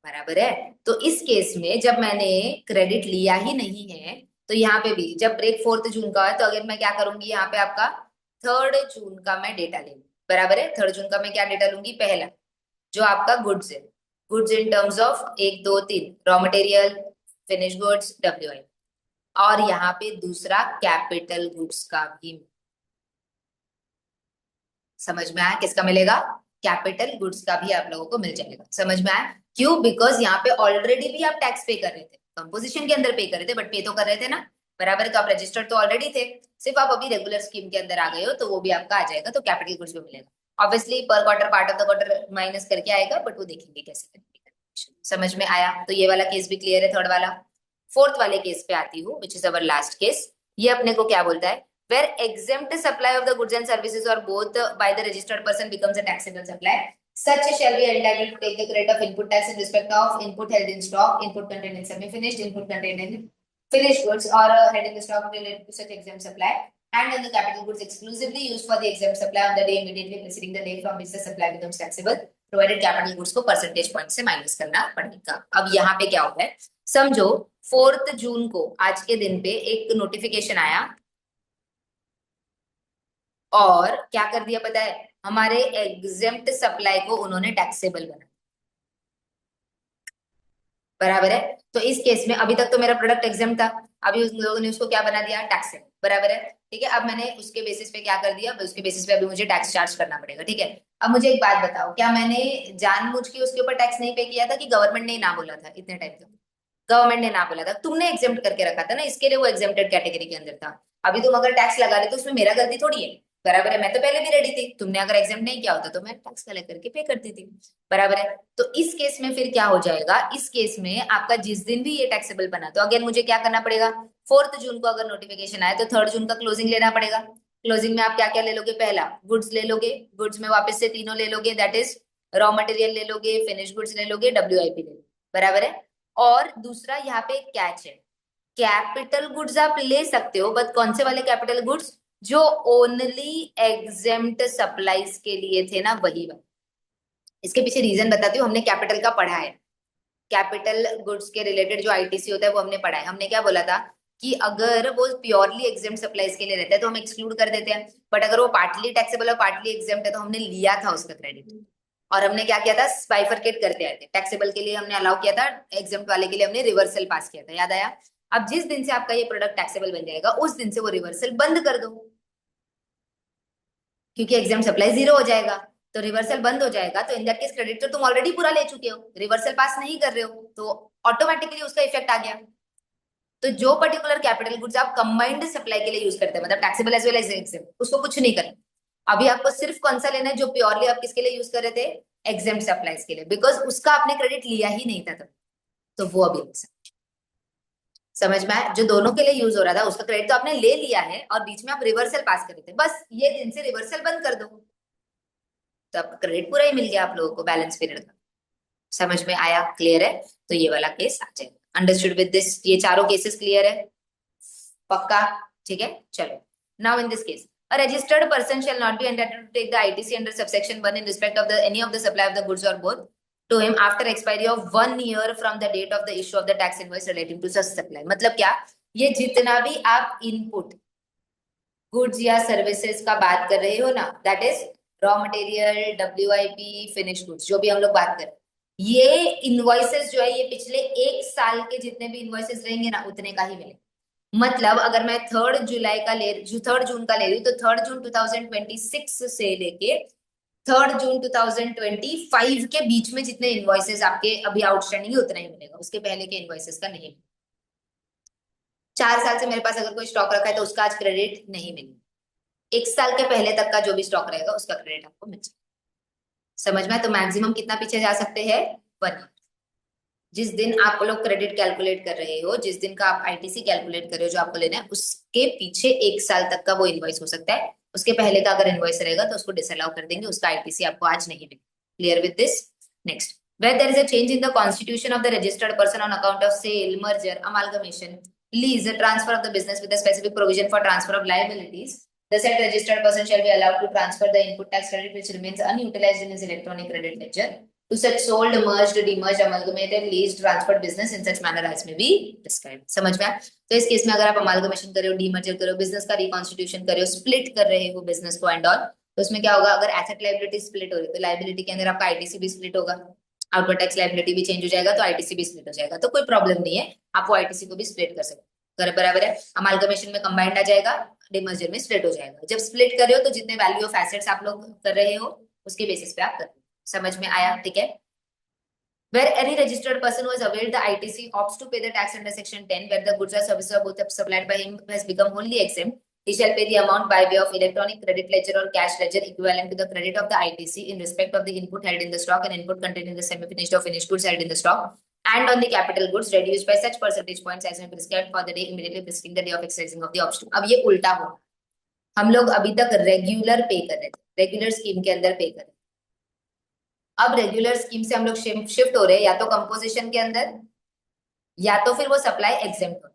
बराबर है। तो इस केस में जब मैंने क्रेडिट लिया ही नहीं है तो यहाँ पे भी जब ब्रेक 4 जून का है तो अगर मैं क्या करूंगी, यहाँ पे आपका 3 जून का मैं डेटा लूंगी, बराबर है। 3 जून का मैं क्या डेटा लूंगी? पहला जो आपका गुड्स है, goods in terms of 1 2 3 raw material, finish goods, WIP, और यहाँ पे दूसरा कैपिटल गुड्स का भी। समझ में आया? किसका मिलेगा? कैपिटल गुड्स का भी आप लोगों को मिल जाएगा। समझ में आया? क्यों? बिकॉज यहाँ पे ऑलरेडी भी आप टैक्स पे कर रहे थे, कंपोजिशन के अंदर पे कर रहे थे, बट पे तो कर रहे थे ना, बराबर है। तो आप रजिस्टर्ड तो ऑलरेडी थे, सिर्फ आप अभी रेगुलर स्कीम के अंदर आ गए हो, तो वो भी आपका आ जाएगा, तो कैपिटल गुड्स में मिलेगा। ऑब्वियसली पर quarter part of the quarter minus करके आएगा, बट वो देखेंगे कैसे करेंगे। समझ में आया? तो ये वाला केस भी क्लियर है, थर्ड वाला। फोर्थ वाले केस पे आती हूँ, which is our last case. ये अपने को क्या बोलता है? Where exempt supply of the goods and services or both by the registered person becomes a taxable supply, such shall be entitled to take the credit of input tax in respect of input held in stock, input contained in semi-finished, input contained in finished goods, or held in the stock related to such exempt supply, and on the capital goods exclusively used for the exempt supply on the day immediately preceding the day from which the supply becomes taxable, provided capital goods को percentage point से minus करना पड़ेगा। अब यहाँ पे क्या होता है, समझो 4 जून को आज के दिन पे एक नोटिफिकेशन आया और क्या कर दिया पता है, हमारे एग्जेम्प्ट सप्लाई को उन्होंने टैक्सेबल बना, बराबर है। तो इस केस में अभी तक तो मेरा प्रोडक्ट एग्जेम्प्ट था, अभी उस लोगों ने उसको क्या बना दिया, टैक्सेबल, बराबर है। ठीक है, अब मैंने उसके बेसिस पे क्या कर दिया, उसके बेसिस पे अभी मुझे टैक्स चार्ज करना पड़ेगा। ठीक है, अब मुझे एक बात बताओ, क्या मैंने जानबूझ के उसके ऊपर टैक्स नहीं पे किया था, कि गवर्नमेंट ने ना बोला था इतने टाइम तक? गवर्नमेंट ने ना बोला था, तुमने एग्जेम्प्ट करके रखा था ना, इसके लिए वो एग्जेम्प्टेड कैटेगरी के अंदर था। अभी तुम अगर टैक्स लगा रहे तो उसमें मेरा गलती थोड़ी है, बराबर है। मैं तो पहले भी रेडी थी, तुमने अगर एग्जाम नहीं किया होता तो मैं टैक्स कलेक्ट करके पे करती थी, बराबर है। तो इस केस में फिर क्या हो जाएगा, इस केस में आपका जिस दिन भी ये टैक्सेबल बना, तो अगेन मुझे क्या करना पड़ेगा, 4 जून को अगर नोटिफिकेशन आए तो 3 जून का क्लोजिंग लेना पड़ेगा। क्लोजिंग में आप क्या क्या ले लोगे, पहला गुड्स ले लोगे, गुड्स में वापस से तीनों ले लोगे, दैट इज रॉ मटेरियल ले लोगे, फिनिश गुड्स ले लोगे, WIP ले लोगे, बराबर है। और दूसरा यहाँ पे कैच है, कैपिटल गुड्स आप ले सकते हो, बट कौन से वाले कैपिटल गुड्स, जो ओनली एग्जेम्प्ट सप्लाईज के लिए थे ना, वही वाले। इसके पीछे रीजन बताती हूँ, हमने कैपिटल का पढ़ा है, कैपिटल गुड्स के रिलेटेड जो ITC होता है वो हमने पढ़ा है। हमने क्या बोला था कि अगर वो प्योरली एग्जेम्प्ट सप्लाईज के लिए रहता है तो हम एक्सक्लूड कर देते हैं, बट अगर वो पार्टली टैक्सेबल और पार्टली एग्जेम्प्ट है तो हमने लिया था उसका क्रेडिट। और हमने क्या किया था, बाइफरकेट करते आए थे, टैक्सेबल के लिए हमने अलाउ किया था, एग्जेम्प्ट वाले के लिए हमने रिवर्सल पास किया था, याद आया? अब जिस दिन से आपका ये प्रोडक्ट टैक्सेबल बन जाएगा उस दिन से वो रिवर्सल बंद कर दो, क्योंकि एग्जाम सप्लाई 0 हो जाएगा, तो रिवर्सल बंद हो जाएगा, तो इन दैट केस क्रेडिट तो तुम ऑलरेडी पूरा ले चुके हो, रिवर्सल पास नहीं कर रहे हो, तो ऑटोमेटिकली उसका इफेक्ट आ गया। तो जो पर्टिकुलर कैपिटल गुड्स आप कंबाइंड सप्लाई के लिए यूज करते हैं, मतलब taxable as well as exempt, उसको कुछ नहीं करना। अभी आपको सिर्फ कौन सा लेना है, जो प्योरली आप किसके लिए यूज कर रहे थे, एग्जेम्प्ट सप्लाईज के लिए, बिकॉज उसका आपने क्रेडिट लिया ही नहीं था तब, तो वो अभी समझ में आया? जो दोनों के लिए यूज हो रहा था उसका क्रेडिट तो आपने ले लिया है, और बीच में आप रिवर्सल पास कर रहे थे, बस ये दिन से रिवर्सल बंद कर दो, तो आपका क्रेडिट पूरा ही मिल गया आप लोगों को बैलेंस पीरियड का। समझ में आया? क्लियर है? तो ये वाला केस आ जाएगा। Understood with this? ये चारों केसेस क्लियर है? पक्का? ठीक है, चलो। Now in this case, a registered person shall not be entitled to take the ITC under subsection 1 in respect of any of the supply of the goods or both to him after expiry of 1 year from the date of the issue of the tax invoice relating to such supply। मतलब क्या, ये जितना भी आप input goods या services का बात कर रहे हो ना, that is raw material, WIP, finish goods, जो भी हम लोग बात कर रहे हैं, ये इनवॉइसेस जो है ये पिछले 1 साल के जितने भी इनवॉइसेस रहेंगे ना, उतने का ही मिलेगा। मतलब अगर मैं 3 जुलाई का ले 3 जून का ले रही हूँ, तो 3 जून 2026 से लेके 3 जून 2025 के बीच में जितने इनवॉइसेस आपके अभी आउटस्टैंडिंग है उतना ही मिलेगा, उसके पहले के इनवॉइसेस का नहीं। 4 साल से मेरे पास अगर कोई स्टॉक रखा है तो उसका आज क्रेडिट नहीं मिलेगा, 1 साल के पहले तक का जो भी स्टॉक रहेगा उसका क्रेडिट आपको मिल जाएगा। समझ में? तो मैक्सिमम कितना पीछे जा सकते हैं, 1 ईयर। जिस दिन आप लोग क्रेडिट कैलकुलेट कर रहे हो, जिस दिन का आप ITC कैलकुलेट कर रहे हो जो आपको लेना है, उसके पीछे 1 साल तक का वो इनवॉइस हो सकता है, उसके पहले का अगर इनवॉइस रहेगा तो उसको डिसअलाउ कर देंगे, उसका ITC आपको आज नहीं मिलेगा। Clear with this? Next, where there is a change in the constitution of the registered person on account of sale, merger, amalgamation, lease, transfer of the business with a specific provision for transfer of liabilities, the said registered person shall be allowed to transfer the input tax credit which remains unutilized in his electronic credit ledger to such sold, merged, demerged, amalgamated, leased, transferred business in such manner as may be described। समझ में आया? तो इस case में अगर आप amalgamation कर रहे हो, डीमर्जर कर रहे हो, बिजनेस का रिकॉन्स्टिट्यूशन कर रहे हो, स्प्लिट कर रहे हो बिजनेस को एंड ऑल, तो उसमें क्या होगा, अगर एसेट लाइबिलिटी स्प्लिट हो रही है तो लाइबिलिटी के अंदर आपका ITC भी स्प्लिट होगा, आउटवर्ड टैक्स लाइबिलिटी भी चेंज हो जाएगा, तो ITC भी स्प्लिट हो जाएगा, तो कोई प्रॉब्लम नहीं है, आप वो ITC को भी स्प्लिट कर सकते हो, बराबर है। अमालगमेशन में कंबाइंड आ जाएगा, डिमर्जर में स्प्लिट हो जाएगा। जब स्प्लिट कर रहे हो तो जितने वैल्यू ऑफ एसेट्स आप लोग कर रहे हो उसके बेसिस पे आप कर रहे हो। समझ में आया? ठीक है, where any registered person who has availed the ITC opts to pay the tax under section 10 where the goods or services are both supplied by him has become wholly exempt, he shall pay the amount by way of electronic credit ledger or cash ledger equivalent to the credit of the ITC in respect of the input held in the stock and input contained in the semi-finished or finished goods held in the stock and on the capital goods reduced by such percentage points as may be prescribed for the day immediately preceding the day of exercising of the option. अब ये उल्टा हो, हम लोग अभी तक regular पे कर रहे थे, रेगुलर स्कीम के अंदर पे कर रहे थे. अब रेगुलर स्कीम से हम लोग शिफ्ट हो रहे हैं या तो कंपोजिशन के अंदर या तो फिर वो सप्लाई एग्जेम्प्ट हो.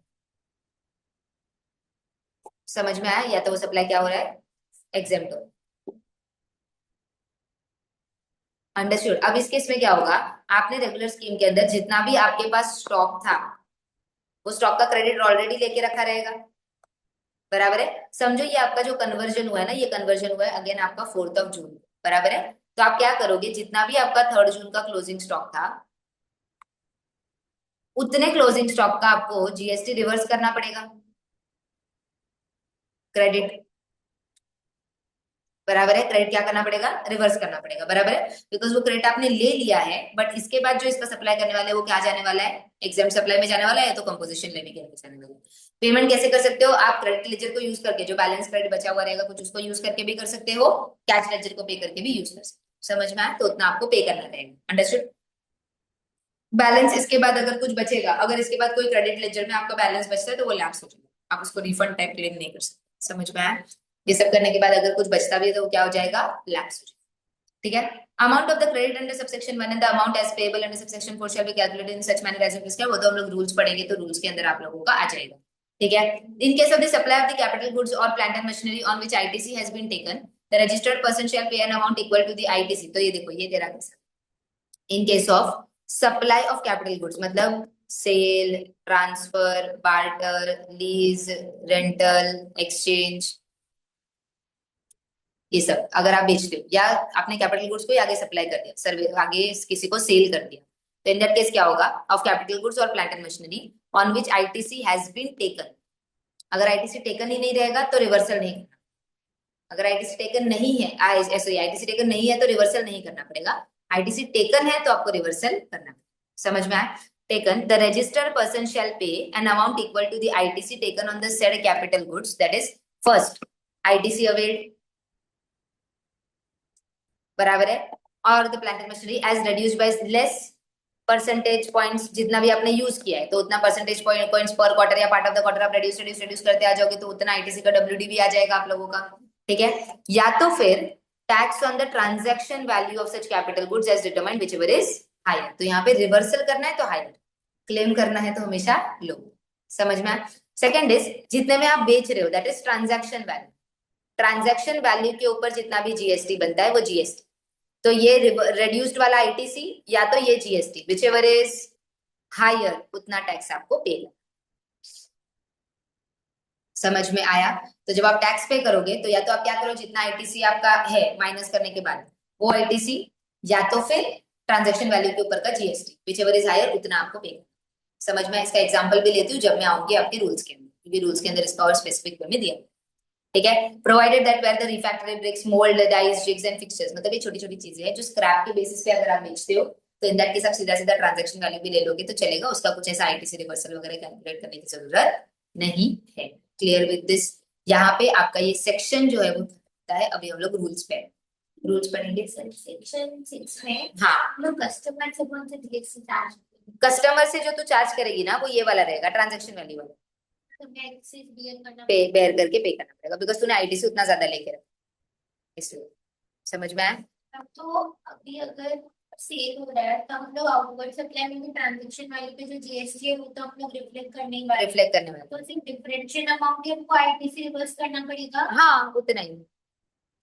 समझ में आया? या तो वो सप्लाई क्या हो रहा है, एग्जेम्प्ट हो. अंडरस्टूड. अब इस केस में क्या होगा, आपने रेगुलर स्कीम के अंदर जितना भी आपके पास स्टॉक था वो स्टॉक का क्रेडिट ऑलरेडी लेके रखा रहेगा, बराबर है. समझो ये आपका जो कन्वर्जन हुआ है ना, ये कन्वर्जन हुआ है अगेन आपका 4 जून, बराबर है. तो आप क्या करोगे, जितना भी आपका 3 जून का क्लोजिंग स्टॉक था उतने क्लोजिंग स्टॉक का आपको जीएसटी रिवर्स करना पड़ेगा, क्रेडिट, बराबर है. क्रेडिट क्या करना पड़ेगा, रिवर्स करना पड़ेगा, बराबर है. बिकॉज वो क्रेडिट आपने ले लिया है बट इसके बाद जो इसका सप्लाई करने वाले वो क्या जाने वाला है, एग्जाम सप्लाई में जाने वाला है, तो कंपोजिशन लेने के अंदर जाने वाला है. पेमेंट कैसे कर सकते हो आप, क्रेडिट लेजर को यूज करके, जो बैलेंस क्रेडिट बचा हुआ रहेगा कुछ उसको यूज करके भी कर सकते हो, कैश लेजर को पे करके भी यूज कर सकते हो. समझ में आया? तो उतना आपको पे करना रहेगा. अंडरस्टूड. बैलेंस इसके बाद अगर कुछ बचेगा, अगर इसके बाद कोई क्रेडिट लेजर में आपका बैलेंस बचता है तो वो लैप्स हो जाएगा, आप उसको रिफंड टाइप क्लेम नहीं कर सकते. समझ में आया? ये सब करने के बाद अगर कुछ बचता भी है तो वो क्या हो जाएगा, लैप्स हो जाएगा. ठीक है. Amount of the credit under subsection 1 and the amount as payable under subsection 4 shall be calculated in such manner as prescribed. वो तो हम लोग रूल्स पढ़ेंगे तो रूल्स के अंदर आप लोगों का आ जाएगा. ठीक है. In case of the supply of the capital goods और plant and machinery on which ITC has been taken the registered person shall pay an amount equal to the ITC. तो ये देखो ये तेरा कैसा, in case of supply of capital goods मतलब sale, transfer, barter, lease, rental, exchange, ये सब अगर आप बेचते हो या आपने कैपिटल गुड्स को आगे सप्लाई कर दिया, सर्वे आगे किसी को सेल कर दिया, तो इन दैट केस क्या होगा, ऑफ कैपिटल गुड्स और plant and machinery on which ITC has been taken. अगर आईटीसी टेकन ही नहीं रहेगा तो रिवर्सल नहीं करना. अगर आईटीसी टेकन नहीं है, आईटीसी टेकन नहीं है तो रिवर्सल नहीं करना पड़ेगा. आईटीसी टेकन है तो आपको रिवर्सल करना पड़ेगा. समझ में आया? Taken the registered person shall pay an amount equal to the ITC taken on the said capital goods, that is first ITC availed, बराबर है, और the plant and machinery as reduced by less percentage points. जितना भी आपने use किया है तो उतना परसेंटेज पॉइंट्स पर क्वार्टर या पार्ट ऑफ द क्वार्टर आप रिड्यूस करते आ जाओगे तो उतना आईटीसी का डब्ल्यूडी भी आ जाएगा आप लोगों का. ठीक है. या तो फिर tax on the transaction value of such capital goods as determined whichever is higher. तो यहाँ पे रिवर्सल करना है तो हायर, क्लेम करना है तो हमेशा लो. समझ में? सेकंड इज जितने में आप बेच रहे हो that is transaction value. Transaction value के ऊपर जितना भी जीएसटी बनता है वो जीएसटी. तो ये रिड्यूस्ड वाला आईटीसी या तो ये जीएसटी, व्हिचएवर इज हायर उतना टैक्स आपको पे करना. समझ में आया? तो जब आप टैक्स पे करोगे तो या तो आप क्या करो, जितना आईटीसी आपका है माइनस करने के बाद वो आईटीसी या तो फिर ट्रांजैक्शन वैल्यू के ऊपर का जीएसटी, व्हिचएवर इज हायर उतना आपको पे करना. समझ में? इसका एग्जांपल भी लेती हूँ जब मैं आऊंगी आपके रूल्स के अंदर, क्योंकि रूल्स के अंदर इसका और स्पेसिफिक में दिया. ठीक है. Provided that where the refractory bricks, mould, dies, jigs and fixtures, मतलब ये छोटी छोटी चीजें हैं जो स्क्रैप के बेसिस पे अगर आप बेचते हो तो इन दैट केस आप सीधा सीधा ट्रांजैक्शन वैल्यू भी ले लोगे तो चलेगा, उसका कुछ ऐसा आईटीसी रिवर्सल वगैरह कैलकुलेट करने की जरूरत नहीं है. Clear with this? यहाँ पे आपका ये सेक्शन जो है वो था है. अभी हम लोग रूल्स पे रूल्स पढ़ेंगे. सेक्शन 6 में हाँ, लोग कस्टमर से कौन से जीएसटी चार्ज, कस्टमर से जो तू चार्ज करेगी ना वो ये वाला रहेगा, ट्रांजैक्शन वैल्यू वाला. तो बैंक से बियर करना पे बेयर करके पे करना पड़ेगा बिकॉज तूने आईटीसी उतना ज्यादा लेके रखा, इसलिए. समझ में आया? पड़ेगा. तो अभी अगर सेल हो रहा है तो हम लोग आउटवर्ड सप्लाई में भी ट्रांजैक्शन वैल्यू पे जो जीएसटी है वो तो हम लोग रिफ्लेक्ट करने ही वाले हैं. रिफ्लेक्ट करने वाला. तो सिर्फ डिफरेंशियल अमाउंट ही हमको आईटीसी रिवर्स करना पड़ेगा. हाँ उतना ही.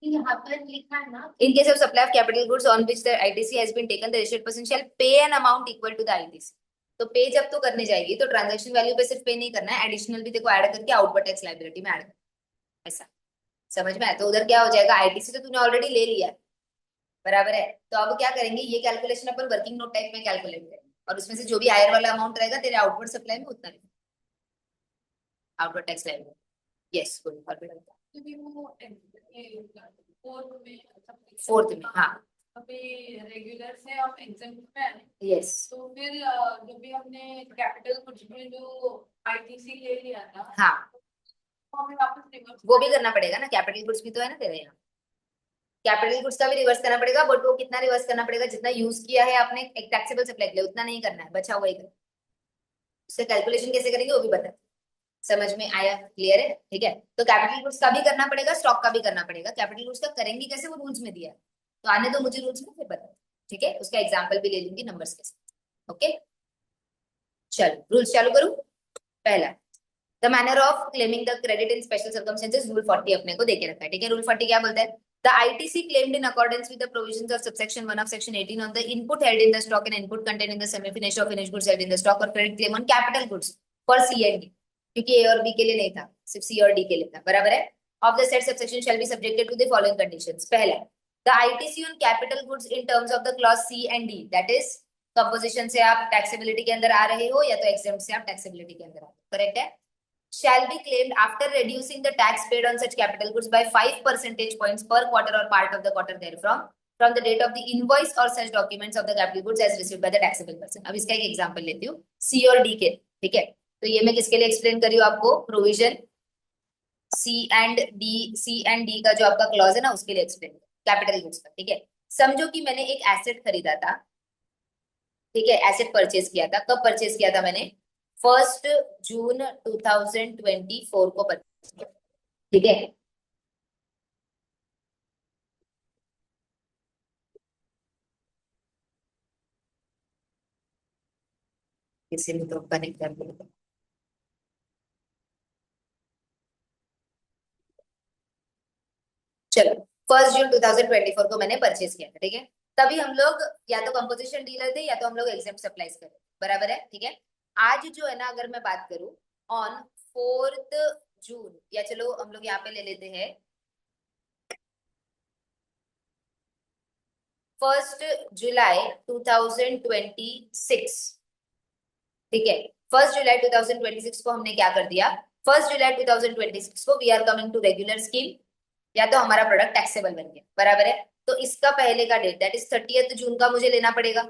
यहाँ पर लिखा है ना, In case of supply of capital goods on which the ITC has been taken, the registered person shall pay an amount equal to the ITC. तो पे जब तो करने जाएगी तो ट्रांजैक्शन वैल्यू पे सिर्फ पे नहीं करना है, एडिशनल भी देखो ऐड करके आउटवर्ड टैक्स लायबिलिटी में ऐड करना है. ऐसा समझ में आया? तो उधर क्या हो जाएगा, आईटीसी तो तूने ऑलरेडी ले लिया है, बराबर है. तो अब क्या करेंगे, ये कैलकुलेशन अपन वर्किंग नोट टाइप में कैलकुलेट करेंगे और उसमें से जो भी हायर वाला अमाउंट रहेगा तेरे आउटवर्ड सप्लाई में उतना रहेगा, outward tax liability. Yes, fourth में. हाँ, अभी रेगुलर से हम एग्जाम में आए, यस तो फिर जब भी हमने कैपिटल कुछ में जो आईटीसी ले लिया था, हाँ तो हमें वापस रिवर्स वो भी करना पड़ेगा ना, कैपिटल गुड्स भी तो है ना तेरे यहाँ, कैपिटल गुड्स का भी रिवर्स करना पड़ेगा, बट वो कितना रिवर्स करना पड़ेगा, जितना यूज किया है आपने एक टैक्सेबल सप्लाई के लिए उतना नहीं करना है, बचा हुआ ही करना है। उसका कैलकुलेशन कैसे करेंगे वो भी बता, समझ में आया, क्लियर है, ठीक है। तो कैपिटल गुड्स का भी करना पड़ेगा, स्टॉक का भी करना पड़ेगा। कैपिटल गुड्स का करेंगे कैसे, वो रूल्स में दिया है, तो आने दो मुझे रूल्स में, फिर बता, ठीक है, उसका एग्जाम्पल भी ले लूंगी नंबर्स के साथ। ओके चलो रूल्स चालू करूँ। पहला, the manner of claiming the credit in special circumstances, rule 40 अपने को देके रखा है, ठीक है। रूल 40 क्या बोलता है, the ITC claimed in accordance with the provisions of subsection 1 of section 18 on the input held in the stock and input contain in the semi finished और finished goods held in the stock और credit claim on capital goods for C and D, क्योंकि A और B के लिए नहीं था, सिर्फ सी और डी के लिए था, बराबर है। Of the said subsection shall be subjected to the following conditions. पहला, the ITC on capital goods in terms of the clause C and D, that is composition से आप टैक्सेबिलिटी के अंदर आ रहे हो या तो एग्जाम से आप टैक्सेबिलिटी के अंदर आ रहे हो, करेक्ट है, shall be claimed after reducing the tax paid on such capital goods by 5 percentage points per quarter or part of the quarter therefrom from the date of the invoice or such documents of the capital goods as received by the taxable person। अब इसका एक example लेती हूँ सी और D के, ठीक है। तो ये मैं किसके लिए एक्सप्लेन कर रही हूँ आपको, provision C and D, C and D का जो आपका क्लॉज है ना उसके लिए एक्सप्लेन, कैपिटल गुड्स का, ठीक है। समझो कि मैंने एक एसेट खरीदा था, ठीक है, एसेट परचेज किया था, कब परचेज किया था मैंने, 1 जून 2024 को परचेज किया, ठीक है। किसी ने तो कनेक्ट कर दिया, चलो 1 जून 2024 को मैंने परचेज किया था, ठीक है। तभी हम लोग या तो कंपोजिशन डीलर थे या तो हम लोग एग्जाम सप्लाईज कर रहे थे, बराबर है, ठीक है। आज जो है ना, अगर मैं बात करूं ऑन 4 जून, या चलो हम लोग यहाँ पे ले लेते हैं 1 जुलाई 2026, ठीक है। 1 जुलाई 2026 को हमने क्या कर दिया, 1 जुलाई 2026 को we are coming to regular scheme, या तो हमारा प्रोडक्ट टैक्सेबल बन गया, बराबर है। तो इसका पहले का डेट दैट इज 30 जून का मुझे लेना पड़ेगा,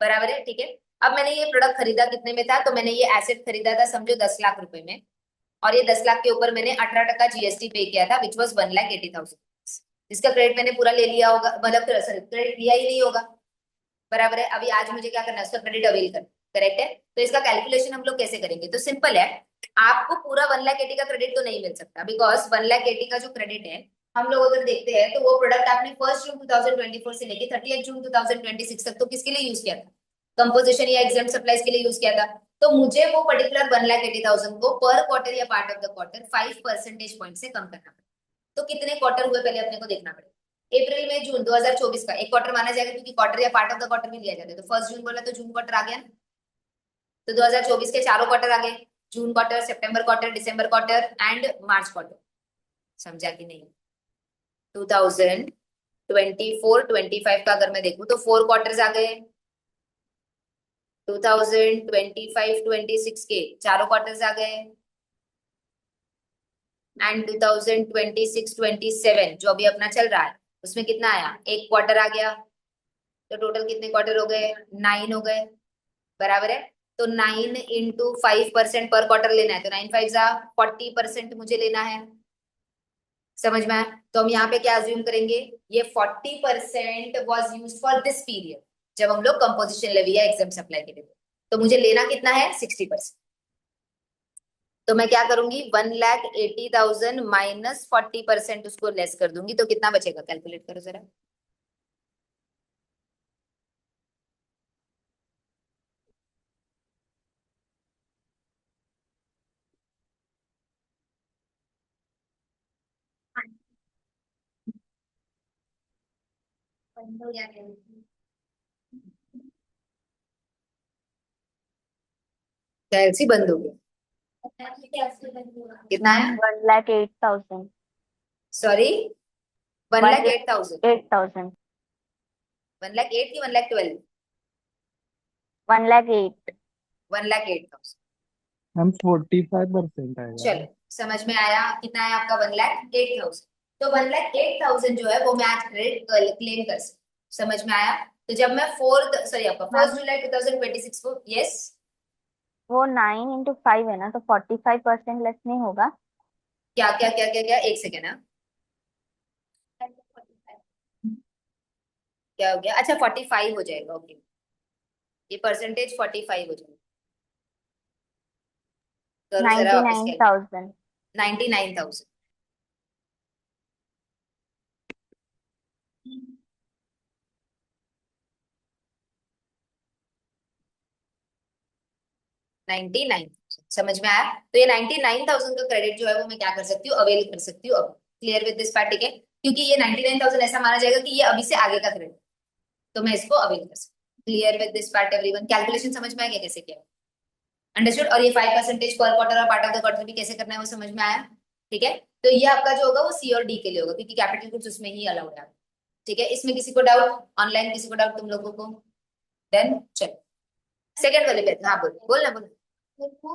बराबर है, ठीक है। अब मैंने ये प्रोडक्ट खरीदा कितने में था, तो मैंने ये एसेट खरीदा था समझो 10 लाख रुपए में, और ये 10 लाख के ऊपर मैंने 18% जीएसटी पे किया था विच वॉज 1,80,000, इसका क्रेडिट मैंने पूरा ले लिया होगा, मतलब क्रेडिट लिया ही नहीं होगा, बराबर है। अभी आज मुझे क्या करना है, उसका क्रेडिट अवेल करना, करेक्ट है। तो इसका कैलकुलेशन हम लोग कैसे करेंगे, तो सिंपल है, आपको पूरा 1,80,000 का क्रेडिट तो नहीं मिल सकता, बिकॉज 1,80,000 का जो क्रेडिट है, हम लोग अगर देखते हैं तो वो प्रोडक्ट आपने 1 जून 2024 से लेके 30 जून 2026 तक तो किसके लिए यूज किया था, कंपोजिशन या एग्जाम सप्लाईज के लिए यूज किया था। तो मुझे वो पर्टिकुलर 1,80,000 को पर क्वार्टर या part of the quarter 5 percentage point से कम करना पड़ेगा। तो कितने क्वार्टर हुए पहले अपने को देखना पड़ेगा, अप्रैल मई जून 2024 का एक क्वार्टर माना जाएगा, क्योंकि क्वार्टर या पार्ट ऑफ द क्वार्टर भी लिया जाता है, तो 1 जून बोला तो जून क्वार्टर आ गया ना, तो 2024 के चारों क्वार्टर आ गए, जून quarter, September quarter, December quarter and March quarter, समझा कि नहीं। 2024-25 का अगर मैं देखूं तो 4 क्वार्टर्स आ गए, 2025-26 के चारों क्वार्टर्स आ गए, एंड 2026-27 जो अभी अपना चल रहा है उसमें कितना आया, एक क्वार्टर आ गया, तो टोटल कितने क्वार्टर हो गए, 9 हो गए, बराबर है। तो 9 इंटू 5% पर क्वार्टर लेना है, तो 9 5 40% मुझे लेना है, समझ में आया। तो हम यहाँ पे क्या अज्यूम करेंगे, ये 40% was use for this period, जब हम लोग कंपोजिशन लेवी या एग्जाम सप्लाई के लिए, तो मुझे लेना कितना है 60%। तो मैं क्या करूंगी, 1,80,000 माइनस 40% उसको लेस कर दूंगी, तो कितना बचेगा, कैलकुलेट करो जरा। कैलसी बंद हो गया, कितना है, 1,08,000. सॉरी 1,08,000, 8,000. 1,08,000 की 1,12,000, 1,08,000. 1,08,000, हम 45% आएगा। चलो समझ में आया, कितना है आपका 1,08,000। तो 1,08,000 जो है वो मैं आज क्रेडिट क्लेम कर सकती, समझ में आया? तो जब मैं आपका 1 जुलाई 2026 को, यस, वो 9 × 5 है ना, तो 45% लेस नहीं होगा? क्या क्या क्या क्या क्या, एक सेकेंड ना, क्या हो गया? अच्छा 45 हो जाएगा, ओके, ये परसेंटेज 45 हो जाएगा। करो जरा वापस, क्या 99,000। 99,000। समझ में आया? तो ये 99,000 का क्रेडिट जो है वो मैं क्या कर सकती हूँ, अवेल कर सकती हूँ अब। क्लियर विद दिस पार्ट, ठीक है? क्योंकि ये 99,000 ऐसा माना जाएगा कि ये अभी से आगे का क्रेडिट, तो मैं इसको अवेल कर सकती हूँ। Clear with this part everyone? Calculation समझ में आया क्या, कैसे किया? अंडरस्टूड? और ये 5% पर क्वार्टर और पार्ट ऑफ द क्वार्टर भी कैसे करना है वो समझ में आया? ठीक है, तो ये आपका जो होगा वो सी और डी के लिए होगा, क्योंकि कैपिटल गुड्स उसमें ही अलाउड है। ठीक है, इसमें किसी को डाउट? ऑनलाइन किसी को डाउट तुम लोगों को? देन चलो सेकंड वाले पे, हाँ बोल बोल ना बोल। देखो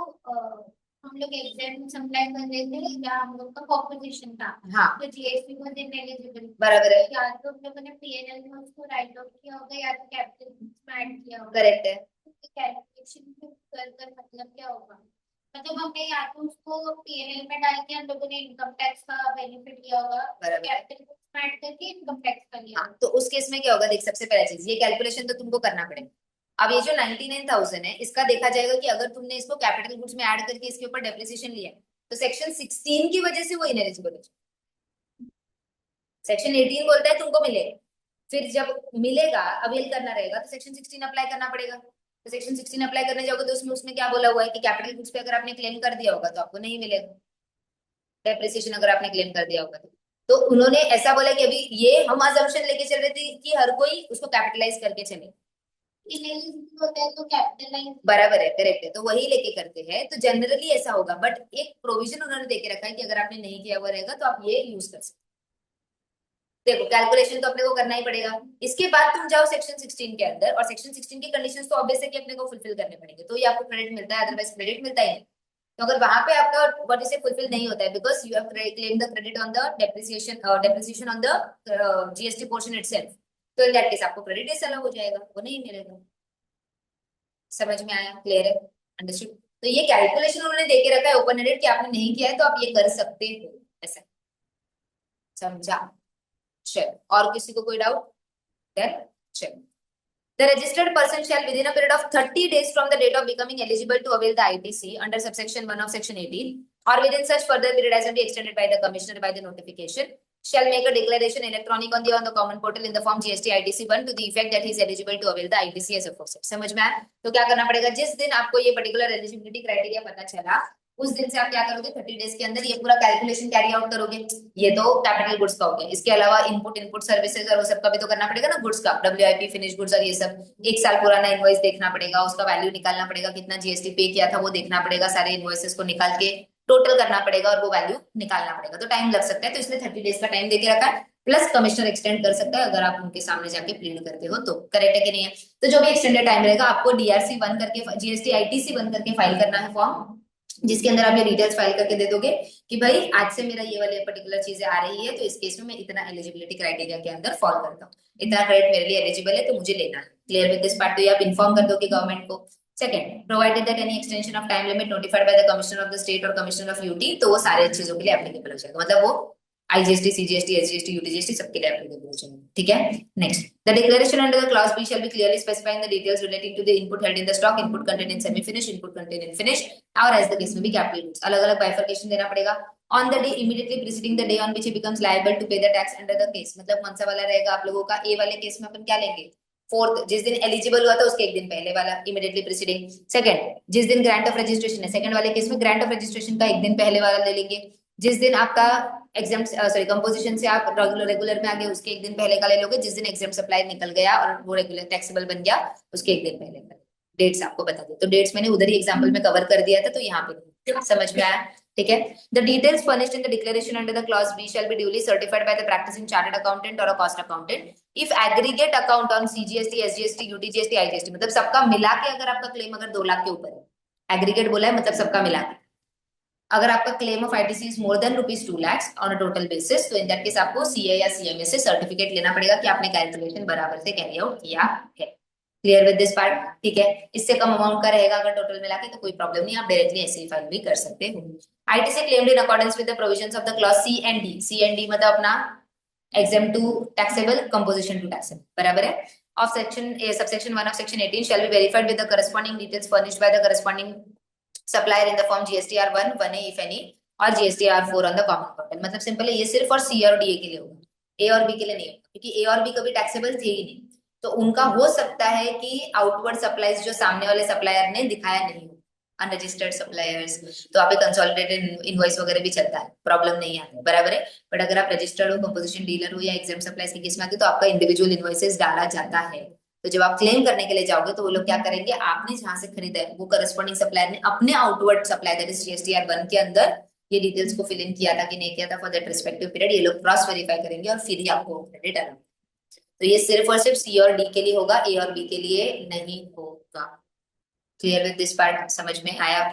हम लोग एग्जाम सप्लाई कर रहे थे या हम लोग का कॉम्पोजिशन था, हाँ तो जीएसटी वाज इनएलिजिबल। बराबर है, या तो हम लोगों ने पीएनएल में उसको राइट ऑफ किया होगा या तो कैपिटल में ऐड किया होगा। करेक्ट है। कैलकुलेशन कर कर मतलब क्या होगा, मतलब हमने या तो उसको पीएनएल में डाल के हम लोगों ने इनकम टैक्स का बेनिफिट लिया होगा, बराबर है। कैपिटल में ऐड करके इनकम टैक्स का लिया हाँ, होगा। तो उस केस में क्या होगा, देख सबसे पहला चीज, ये कैलकुलेशन तो तुमको करना पड़ेगा। अब ये जो 99,000 है, इसका देखा जाएगा कि अगर तुमने इसको कैपिटल गुड्स में ऐड करके इसके ऊपर डेप्रिसिएशन लिया है, तो सेक्शन 16 की वजह से वो इनएलिजिबल है। सेक्शन 18 बोलता है तुमको मिलेगा, फिर जब मिलेगा अवेल करना रहेगा तो सेक्शन 16 अप्लाई करना पड़ेगा। तो सेक्शन 16 अप्लाई करने जाओगे तो उसमें क्या बोला हुआ है कि कैपिटल गुड्स पे अगर आपने क्लेम कर दिया होगा तो आपको नहीं मिलेगा डेप्रिसिएशन, अगर आपने क्लेम कर दिया होगा तो उन्होंने ऐसा बोला कि अभी ये हम अजम्पशन लेके चल रहे थे कि हर कोई उसको कैपिटलाइज करके चले, इनएलिजिबल होता है तो कैपिटलाइज। बराबर है, करेक्ट है, तो वही लेके करते हैं, तो जनरली ऐसा होगा, बट एक प्रोविजन उन्होंने देके रखा है कि अगर आपने नहीं किया हुआ रहेगा तो आप ये यूज कर सकते। देखो कैलकुलेशन तो अपने को करना ही पड़ेगा, इसके बाद तुम जाओ सेक्शन 16 के अंदर, और सेक्शन 16 के कंडीशंस तो ऑब्वियस है कि अपने को फुलफिल करने पड़ेंगे, तो ये आपको क्रेडिट मिलता है, अदरवाइज क्रेडिट मिलता ही नहीं। तो अगर वहां पे आपका व्हाट इज फुलफिल नहीं होता है, because you have claim the credit on the depreciation on the GST portion itself, तो इन दैट केस आपको क्रेडिट इस अलग हो जाएगा, वो नहीं मिलेगा। समझ में आया? क्लियर है? अंडरस्टूड? तो ये कैलकुलेशन उन्होंने देके रखा है ओपन एडेड कि आपने नहीं किया है तो आप ये कर सकते हो, ऐसा समझा? चलो, और किसी को कोई डाउट? देन चलो, the registered person shall within a period of 30 days from the date of becoming eligible to avail the ITC under subsection 1 of section 18 or within such further period as may be extended by the commissioner by the notification shall make a declaration electronic on the common portal in the form GST ITC 1 to the effect that he is eligible to avail the ITC as aforesaid। समझ में आया? तो क्या करना पड़ेगा, जिस दिन आपको ये पर्टिकुलर एलिजिबिलिटी क्राइटेरिया पता चला उस दिन से आप क्या करोगे, 30 डेज के अंदर ये पूरा कैलकुलेशन कैरी आउट करोगे। ये तो कैपिटल गुड्स का हो गया, इसके अलावा इनपुट सर्विसेज और वो सब का भी तो करना पड़ेगा ना, गुड्स का, WIP फिनिश गुड्स और ये सब, एक साल पुराना इनवॉइस देखना पड़ेगा, उसका वैल्यू निकालना पड़ेगा, कितना जीएसटी पे किया था वो देखना पड़ेगा, सारे इनवॉइसेस को निकाल के टोटल करना पड़ेगा और वो वैल्यू निकालना पड़ेगा, तो टाइम लग सकता है, तो इसलिए 30 डेज का टाइम देके रखा है, प्लस कमिश्नर एक्सटेंड कर सकता है अगर आप उनके सामने जाके प्लीड करते हो तो। करेक्ट है कि नहीं है? तो जो भी एक्सटेंडेड टाइम रहेगा आपको DRC 1 करके, GST ITC 1 करके फाइल करना है फॉर्म, जिसके अंदर आप ये डिटेल्स फाइल करके दे दोगे कि भाई आज से मेरा ये वाले पर्टिकुलर चीजें आ रही है, तो इस केस में मैं इतना एलिजिबिलिटी क्राइटेरिया के अंदर फॉल करता हूँ, इतना क्रेडिट मेरे लिए एलिजिबल है तो मुझे लेना है। Clear with this part? तो ये आप इन्फॉर्म कर दोगे गवर्नमेंट को। Second, provided that any extension of time limit notified by the commissioner of the state और कमिश्नर ऑफ यूटी, तो वो सारे चीजों के लिए एप्लीकेबल हो जाएगा, मतलब वो IGST, CGST, SGST, UTGST सबके लिए एप्लीकेबल हो जाएगा। ठीक है, next, the declaration under the clause B shall be clearly specifying the details relating to the input held in the stock, input contained in semi-finished, input contained in finished, और as the case में भी capital goods, अलग अलग bifurcation देना पड़ेगा। On the day immediately preceding the day on which he becomes liable to pay the tax under the case, मतलब कौन सा वाला रहेगा आप लोगों का? A वाले केस में अपन क्या लेंगे? फोर्थ, जिस दिन एलिजिबल हुआ था उसके एक दिन पहले वाला, इमीडिएटली प्रीसीडिंग। सेकंड, जिस दिन ग्रांट ऑफ रजिस्ट्रेशन है, सेकंड वाले केस में ग्रांट ऑफ रजिस्ट्रेशन का एक दिन पहले वाला ले लेंगे। जिस दिन आपका एग्जाम कंपोजिशन से आप रेगुलर में आ गए उसके एक दिन पहले का ले लोगे, जिस दिन एग्जाम सप्लाई निकल गया और वो रेगुलर टैक्सेबल बन गया उसके एक दिन पहले का। डेट्स आपको बता दे, तो डेट्स मैंने उधर ही एग्जांपल में कवर कर दिया था, तो यहाँ पे समझ में आया? ठीक है, the details furnished in the declaration under the clause B shall be duly certified by the practicing chartered accountant or a cost accountant if aggregate account on CGST, SGST, UTGST, IGST, मतलब सबका मिला के अगर आपका claim अगर 2 लाख के ऊपर है, एग्रीगेट बोला है मतलब सबका मिला के, अगर आपका claim of ITC is more than ₹2 lakhs on a total basis, तो इन दैट केस आपको सीए या सीएमए से सर्टिफिकेट लेना पड़ेगा कि आपने कैलकुलेशन बराबर से कैरी आउट किया है। Clear with this part? ठीक है। इससे कम अमाउंट का रहेगा अगर टोटल मिला के तो कोई प्रॉब्लम नहीं, आप डायरेक्टली ऐसे ही फाइल भी कर सकते हो। ITC claimed in accordance with the provisions of the clause C and D. C and D मतलब अपना exempt to taxable, composition to taxable, बराबर है। of section A, subsection 1 of section 18 shall be verified with the corresponding details furnished by the corresponding supplier in the form GSTR 1, 1A if any और GSTR 4 on the common portal। मतलब simple है, ये सिर्फ और C और D के लिए होगा, A और B के लिए नहीं होगा, क्योंकि A और B कभी टैक्सेबल थे ही नहीं। तो उनका हो सकता है कि आउटवर्ड सप्लाईज जो सामने वाले सप्लायर ने दिखाया नहीं हो, अनरजिस्टर्ड सप्लायर्स, तो आप कंसोलिडेटेड इनवॉइस वगैरह भी चलता है, प्रॉब्लम नहीं आता, बराबर है। बट अगर आप रजिस्टर्ड हो, कंपोजिशन डीलर हो या एग्जाम सप्लाईज की केस में आते तो आपका इंडिविजुअल इनवॉइसेस डाला जाता है। तो जब आप क्लेम करने के लिए जाओगे तो वो लोग क्या करेंगे, आपने जहां से खरीदा है वो करस्पॉन्डिंग सप्लायर ने अपने outward supply that is GSTR 1 के अंदर ये डिटेल्स को फिल इन किया था कि नहीं किया था फॉर दैट रिस्पेक्टिव पीरियड, ये लोग क्रॉस वेरीफाई करेंगे और फिर ही आपको क्रेडिट आना। तो ये सिर्फ और सिर्फ सी और डी के लिए होगा, ए और बी के लिए नहीं होगा। Clear with this part? समझ में आया?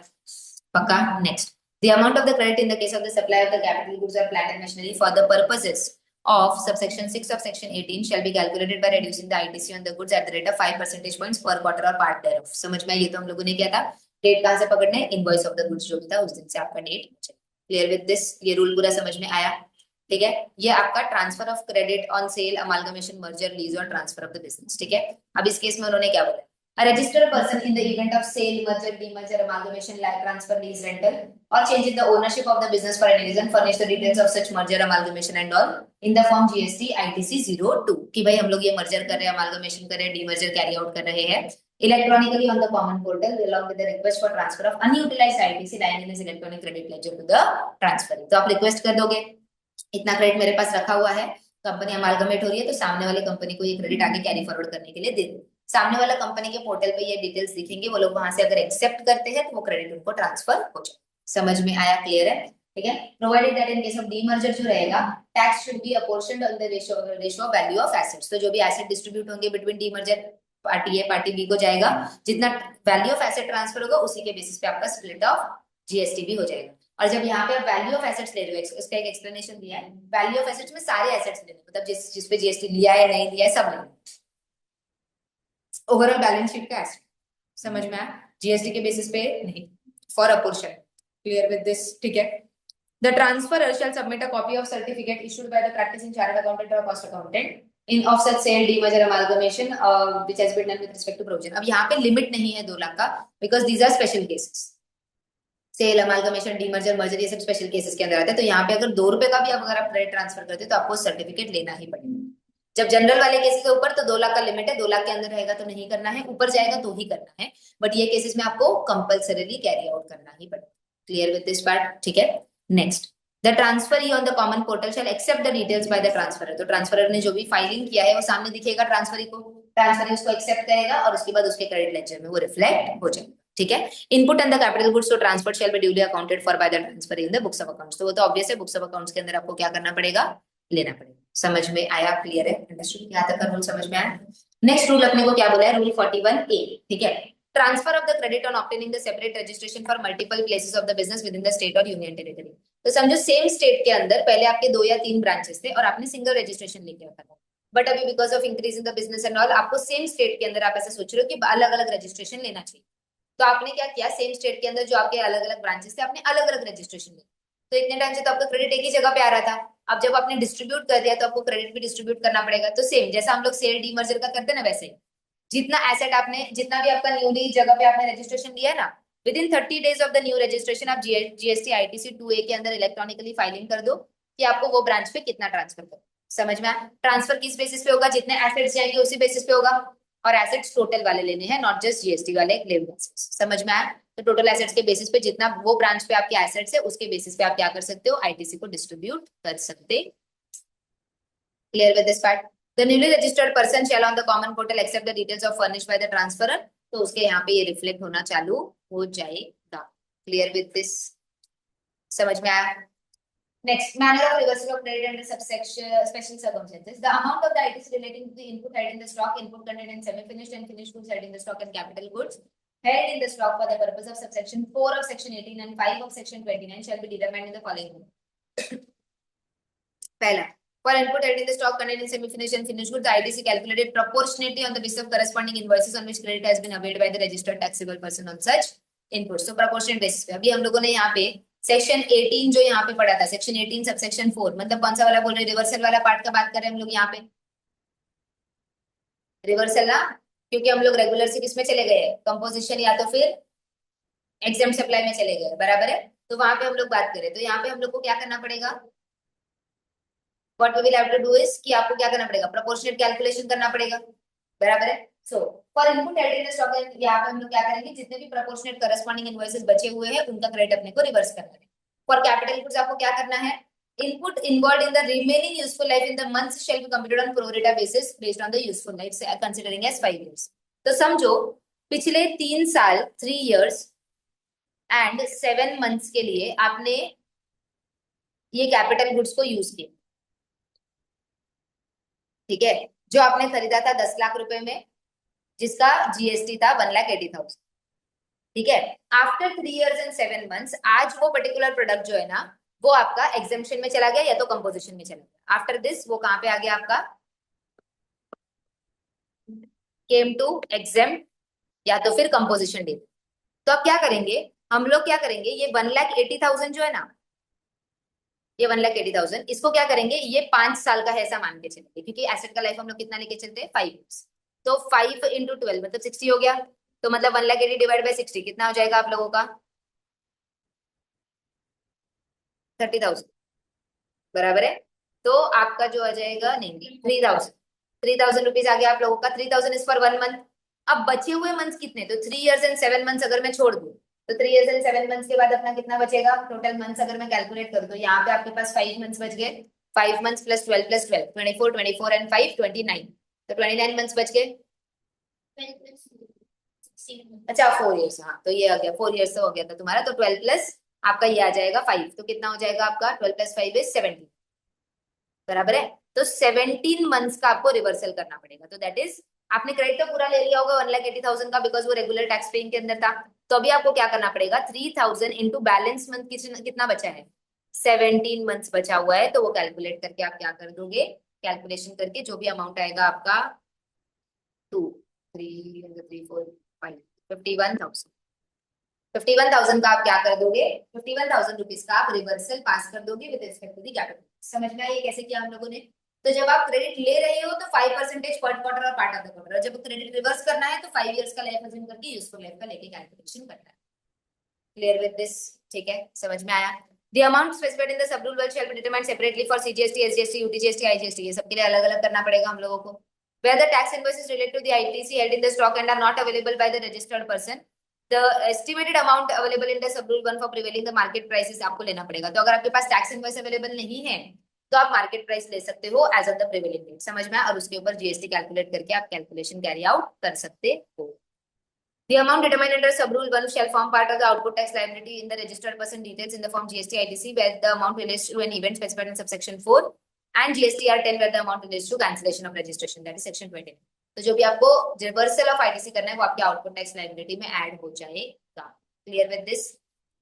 पक्का? Next, the amount of the credit in the case of the supply of the capital goods or plant and machinery for the purposes of subsection 6 of section 18 shall be calculated by reducing the ITC on the goods at the rate of 5 percentage points per quarter or part thereof। समझ में? ये तो हम लोगों ने किया था। Date कहां से पकड़ने? इनवॉइस ऑफ द गुड्स जो भी था उस दिन से आपका डेट। Clear with this? ये रूल पूरा समझ में आया? ठीक है। ये आपका transfer of credit on sale, amalgamation, merger, lease और ट्रांसफर ऑफ द बिजनेस। ठीक है। अब इस केस में उन्होंने क्या बोला? A registered person in the event of sale, merger, demerger, amalgamation, transfer, lease, rental, or change in the ownership of the business for any reason, furnish the details of such merger, amalgamation and all in the form GST ITC 02 कि भाई हम लोग ये merger कर रहे हैं, amalgamation कर रहे हैं, demerger carry out कर रहे हैं electronically on the common portal along with the request for transfer of unutilized ITC lying in his electronic credit ledger to the transferee। तो आप रिक्वेस्ट कर दोगे, इतना क्रेडिट मेरे पास रखा हुआ है, कंपनी अमालगमेट हो रही है, तो सामने वाली कंपनी को ये क्रेडिट आगे कैरी फॉरवर्ड करने के लिए दे दो। सामने वाला कंपनी के पोर्टल पे ये डिटेल्स दिखेंगे, वो लोग वहां से अगर एक्सेप्ट करते हैं तो वो क्रेडिट उनको ट्रांसफर हो जाए। समझ में आया? क्लियर है? ठीक है। Provided that in case of demerger जो रहेगा, tax should be apportioned on the ratio of value of assets. तो जो भी एसेट डिस्ट्रीब्यूट होंगे between demerger, party A party B को जाएगा, जितना वैल्यू ऑफ एसेट ट्रांसफर होगा उसी के बेसिस पे आपका स्प्लिट ऑफ जीएसटी भी हो जाएगा। और जब यहाँ पे आप वैल्यू ऑफ एसेट्स ले रहे हो, उसका एक एक्सप्लेनेशन दिया है। वैल्यू ऑफ एसेट्स में सारे एसेट्स लेने, मतलब जिस पे जीएसटी लिया है नहीं लिया है सब लेना, ओवरऑल बैलेंस शीट का एसेट। समझ में आया? जीएसटी के बेसिस पे नहीं, for a portion. Clear with this? ठीक है। The transferor shall submit a copy of certificate issued by the practicing chartered accountant or cost accountant in of such sale, demerger, amalgamation which has been done with respect to provision। अब यहाँ पे limit नहीं है 2 लाख का, because these are special cases। Sale, amalgamation, demerger, merger ये सब special cases के अंदर आते हैं। तो यहाँ पे अगर 2 रुपए का भी अगर आप क्रेडिट ट्रांसफर करते हैं तो आपको सर्टिफिकेट लेना ही पड़ेगा। जब जनरल वाले केसेस के ऊपर तो 2 लाख का लिमिट है, 2 लाख के अंदर रहेगा तो नहीं करना है, ऊपर जाएगा तो ही करना है, बट ये केसेस में आपको कंपल्सरीली कैरी आउट करना ही पड़ेगा। Clear with this part? ठीक है। Next, the transferee on the common portal shall accept the details by the transferor. तो ट्रांसफरर ने जो भी फाइलिंग किया है वो सामने दिखेगा ट्रांसफरी को, ट्रांसफरी उसको एक्सेप्ट करेगा और उसके बाद उसके क्रेडिट लेजर में वो रिफ्लेक्ट हो जाएगा। ठीक है। Input and the capital goods तो transfer shall be duly accounted for by the transfer in the books of accounts. तो वो तो ऑब्वियस है, बुक्स ऑफ अकाउंट्स के अंदर आपको क्या करना पड़ेगा? लेना पड़ेगा। समझ में आया? क्लियर है? अंडरस्टूड? यहाँ तक का रूल समझ में आया? नेक्स्ट रूल अपने को क्या बोला है? Rule 41A। ठीक है। Transfer of the credit on obtaining the separate registration for multiple places of the business with in the state और यूनियन टेरिटरी। तो समझो सेम स्टेट के अंदर पहले आपके 2 या 3 ब्रांचेस थे और आपने सिंगल रजिस्ट्रेशन लेके रखा था, बट अभी because of increase in the business and all आपको सेम स्टेट के अंदर आप ऐसा सोच रहे हो कि अलग अलग रजिस्ट्रेशन लेना चाहिए। तो आपने क्या किया, सेम स्टेट के अंदर जो आपके अलग अलग ब्रांचेस थे आपने अलग अलग रजिस्ट्रेशन लिया। तो इतने टाइम से तो आपका क्रेडिट एक ही जगह पे आ रहा था, अब जब आपने डिस्ट्रीब्यूट कर दिया तो आपको क्रेडिट भी डिस्ट्रीब्यूट करना पड़ेगा। तो सेम जैसा हम लोग सेल डीमर्जर का करते हैं ना, वैसे जितना एसेट आपने, जितना भी आपका न्यूली जगह पे आपने रजिस्ट्रेशन लिया है ना, with in 30 days of the new registration आप जीएसटी आईटीसी 2A के अंदर इलेक्ट्रॉनिकली फाइलिंग कर दो कि आपको वो ब्रांच पे कितना ट्रांसफर करो। समझ में आया? ट्रांसफर किस बेसिस पे होगा? जितने एसेट्स जाएंगे उसी बेसिस पे होगा, और एसेट्स टोटल वाले लेने हैं, नॉट जस्ट जीएसटी वाले क्लेम एसेट्स। समझ में आया? तो टोटल एसेट्स के बेसिस पे जितना वो ब्रांच पे आपके एसेट्स है उसके बेसिस पे आप क्या कर सकते हो? आईटीसी को डिस्ट्रीब्यूट कर सकते। Clear with this part? The newly registered person shall on the common portal accept the details of furnished by the transferor। तो उसके यहाँ पे ये रिफ्लेक्ट होना चालू हो जाएगा। Clear with this? समझ में आया? Next, manner of reversal of credit under subsection special circumstances. The amount of the items relating to the input held in the stock, input contained in semi-finished and finished goods held in the stock and capital goods held in the stock for the purpose of subsection 4 of section 18 and 5 of section 29 shall be determined in the following way. पहला, for input held in the stock containing semi-finished and finished goods, the ITC calculated proportionately on the basis of corresponding invoices on which credit has been availed by the registered taxable person on such inputs. So proportionate basis पे अभी हम लोगों ने यहाँ पे section 18 जो यहाँ पे पढ़ा था, सेक्शन 18 सबसेक्शन 4, मतलब कौन सा वाला बोल रहे हैं, रिवर्सल वाला पार्ट का बात कर रहे हैं हम लोग यहाँ पे, रिवर्सल ना, क्योंकि हम लोग रेगुलर से किसमें चले गए, कंपोजिशन या तो फिर एग्जेम्प्ट सप्लाई में चले गए, बराबर है। तो वहां पे हम लोग बात करें तो यहाँ पे हम लोग को क्या करना पड़ेगा, what we will have to do is कि आपको क्या करना पड़ेगा, प्रोपोर्शनेट कैलकुलेशन करना पड़ेगा, बराबर है। So for input held in the stock, यहाँ पे हम लोग क्या करेंगे, जितने भी प्रोपोर्शनेट करस्पॉन्डिंग इनवॉइसेस बचे हुए हैं उनका क्रेडिट अपने को रिवर्स करना है। फॉर कैपिटल गुड्स आपको क्या करना है, input involved in the remaining useful life in the months shall be computed on pro rata basis based on the useful life considering as 5 years। तो समझो पिछले 3 साल 3 years and 7 months के लिए आपने ये कैपिटल गुड्स को यूज किया, ठीक है, जो आपने खरीदा था 10 लाख रुपए में, जिसका जीएसटी था 1,80,000, ठीक है। आफ्टर 3 years and 7 months आज वो पर्टिकुलर प्रोडक्ट जो है ना वो आपका एग्जेम्पशन में चला गया या तो कंपोजिशन में चला गया। आफ्टर दिस वो कहां पे आ गया आपका, केम टू एग्जेम्प्ट या तो फिर कंपोजिशन डे। तो अब क्या करेंगे हम लोग, क्या करेंगे, ये 1,80,000 जो है ना, ये 1,80,000 इसको क्या करेंगे, ये 5 साल का है ऐसा मान के चलेंगे, क्योंकि एसेट का लाइफ हम लोग कितना लेके चलते हैं, 5 years। तो 5 into 12 मतलब 60 हो गया। तो मतलब 1,80,000 डिवाइड बाय 60 कितना हो जाएगा आप लोगों का, 30,000, बराबर है। तो आपका जो आ जाएगा, नहीं 3,000 रुपीज आ गया आप लोगों का। 3,000 इज फॉर 1 month। अब बचे हुए मंथ्स कितने, तो 3 years and 7 months अगर मैं छोड़ दूं तो 3 years and 7 months के बाद अपना कितना बचेगा, टोटल मंथ्स अगर मैं कैलकुलेट कर दूं, यहाँ पे आपके पास 5 months बच गए, 5 months plus 12 plus 12 24 24 and 5 29, तो 29 months बच गए। अच्छा 4 years, हाँ तो ये आ गया 4 years हो गया था तुम्हारा, तो 12 प्लस आपका ये आ जाएगा 5, तो कितना हो जाएगा आपका, 12 plus 5 is 17, बराबर है। तो 17 मंथ्स का आपको रिवर्सल करना पड़ेगा। तो दैट इज आपने क्रेडिट तो पूरा ले लिया होगा 1,80,000 का, बिकॉज वो रेगुलर टैक्स पेइंग के अंदर था। तो अभी आपको क्या करना पड़ेगा, 3,000 इंटू बैलेंस मंथ कितना बचा है, 17 मंथ्स बचा हुआ है। तो वो कैलकुलेट करके आप क्या कर दोगे, कैलकुलेशन करके जो भी अमाउंट आएगा आपका 2 3 3 4 5 51,000, 51,000 का आप क्या कर दोगे, 51,000 रुपीज का आप रिवर्सल पास कर दोगे with respect to the capital. समझ में आया कैसे किया हम लोगों ने। तो जब आप क्रेडिट ले रहे हो तो 5% पर क्वार्टर और पार्ट ऑफ द क्वार्टर, और जब क्रेडिट रिवर्स करना है तो 5 years का लाइफ अज्यूम करके यूजफुल लाइफ का लेके कैलकुलेशन करना है। क्लियर विद दिस, ठीक है, समझ में आया। The amount specified in the sub-rule 1 shall be determined separately for CGST, SGST, UTGST, IGST, ये सबके लिए अलग अलग करना पड़ेगा हम लोगों को। Where the tax invoices relate to the ITC held in the stock and are not available by the registered person, the estimated amount available in the sub-rule 1 for prevailing the market prices आपको लेना पड़ेगा। तो अगर आपके पास tax invoice available नहीं है तो आप मार्केट प्राइस ले सकते हो as on the prevailing rate, समझ में, और उसके ऊपर जीएसटी कैलकुलेट करके आप कैलकुलेशन कैरी आउट कर सकते हो। The amount determined under sub-rule 1 shall form part of the output tax liability in the registered person details in the form GST ITC, where the amount relates to an event specified in subsection 4, and GSTR 10 where the amount relates to cancellation of registration, that is section 20। तो जो भी आपको reversal of ITC करना है वो आपके output tax liability में add हो जाएगा। Clear with this.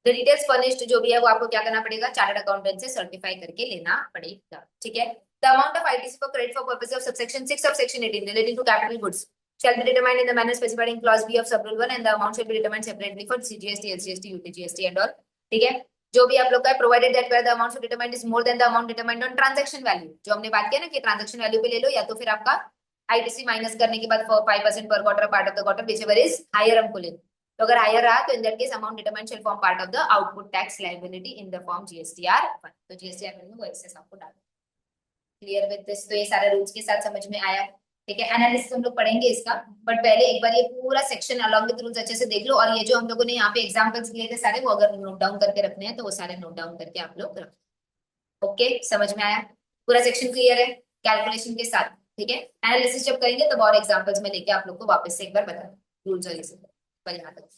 The details furnished जो भी है वो आपको क्या करना पड़ेगा, चार्टर्ड अकाउंटेंट से सर्टिफाई करके लेना पड़ेगा, ठीक है। The amount of ITC for credit for purpose of subsection 6 of section 18 relating to capital goods shall be determined in the manner specified in clause B of sub-rule 1, and the amount shall be determined separately for CGST, LGST, UTGST and all, ठीक है। जो भी आप लोग का है, provided that where the amount should determined is more than the amount determined on transaction value, जो हमने बात किया ना कि ट्रांजैक्शन वैल्यू पे ले लो या तो फिर आपका आईटीसी माइनस करने के बाद 5% पर quarter part of the quarter whichever is higher हमको ले। तो अगर हायर रहा तो in that case amount determined shall form part of the output tax liability in the form GSTR 1। तो जीएसटीआर में वो एक्सेस आपको डालना। Clear with this. तो ये सारे रूल्स के साथ समझ में आया, ठीक है। एनालिसिस हम लोग पढ़ेंगे इसका, बट पहले एक बार ये पूरा सेक्शन अलॉन्ग विद रूल्स अच्छे से देख लो। और ये जो हम लोगों ने यहाँ पे एग्जांपल्स लिए थे सारे, वो अगर नोट डाउन करके रखने हैं तो वो सारे नोट डाउन करके आप लोग रखो। ओके, समझ में आया, पूरा सेक्शन क्लियर है कैलकुलेशन के साथ, ठीक है। एनालिसिस जब करेंगे तब और एग्जांपल्स में लेके आप लोग को वापस से एक बार बता रूल्स और ये सब पर यहाँ तक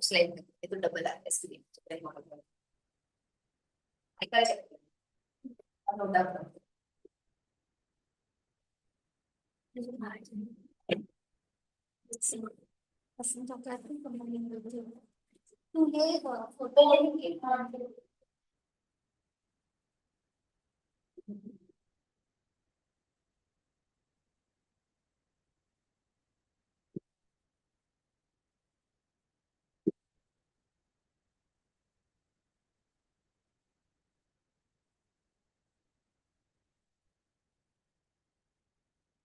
स्लाइड में तो डबल आ इसके लिए मॉडल नोट डाउन पसंद आता है तो तू ये फोटो लेके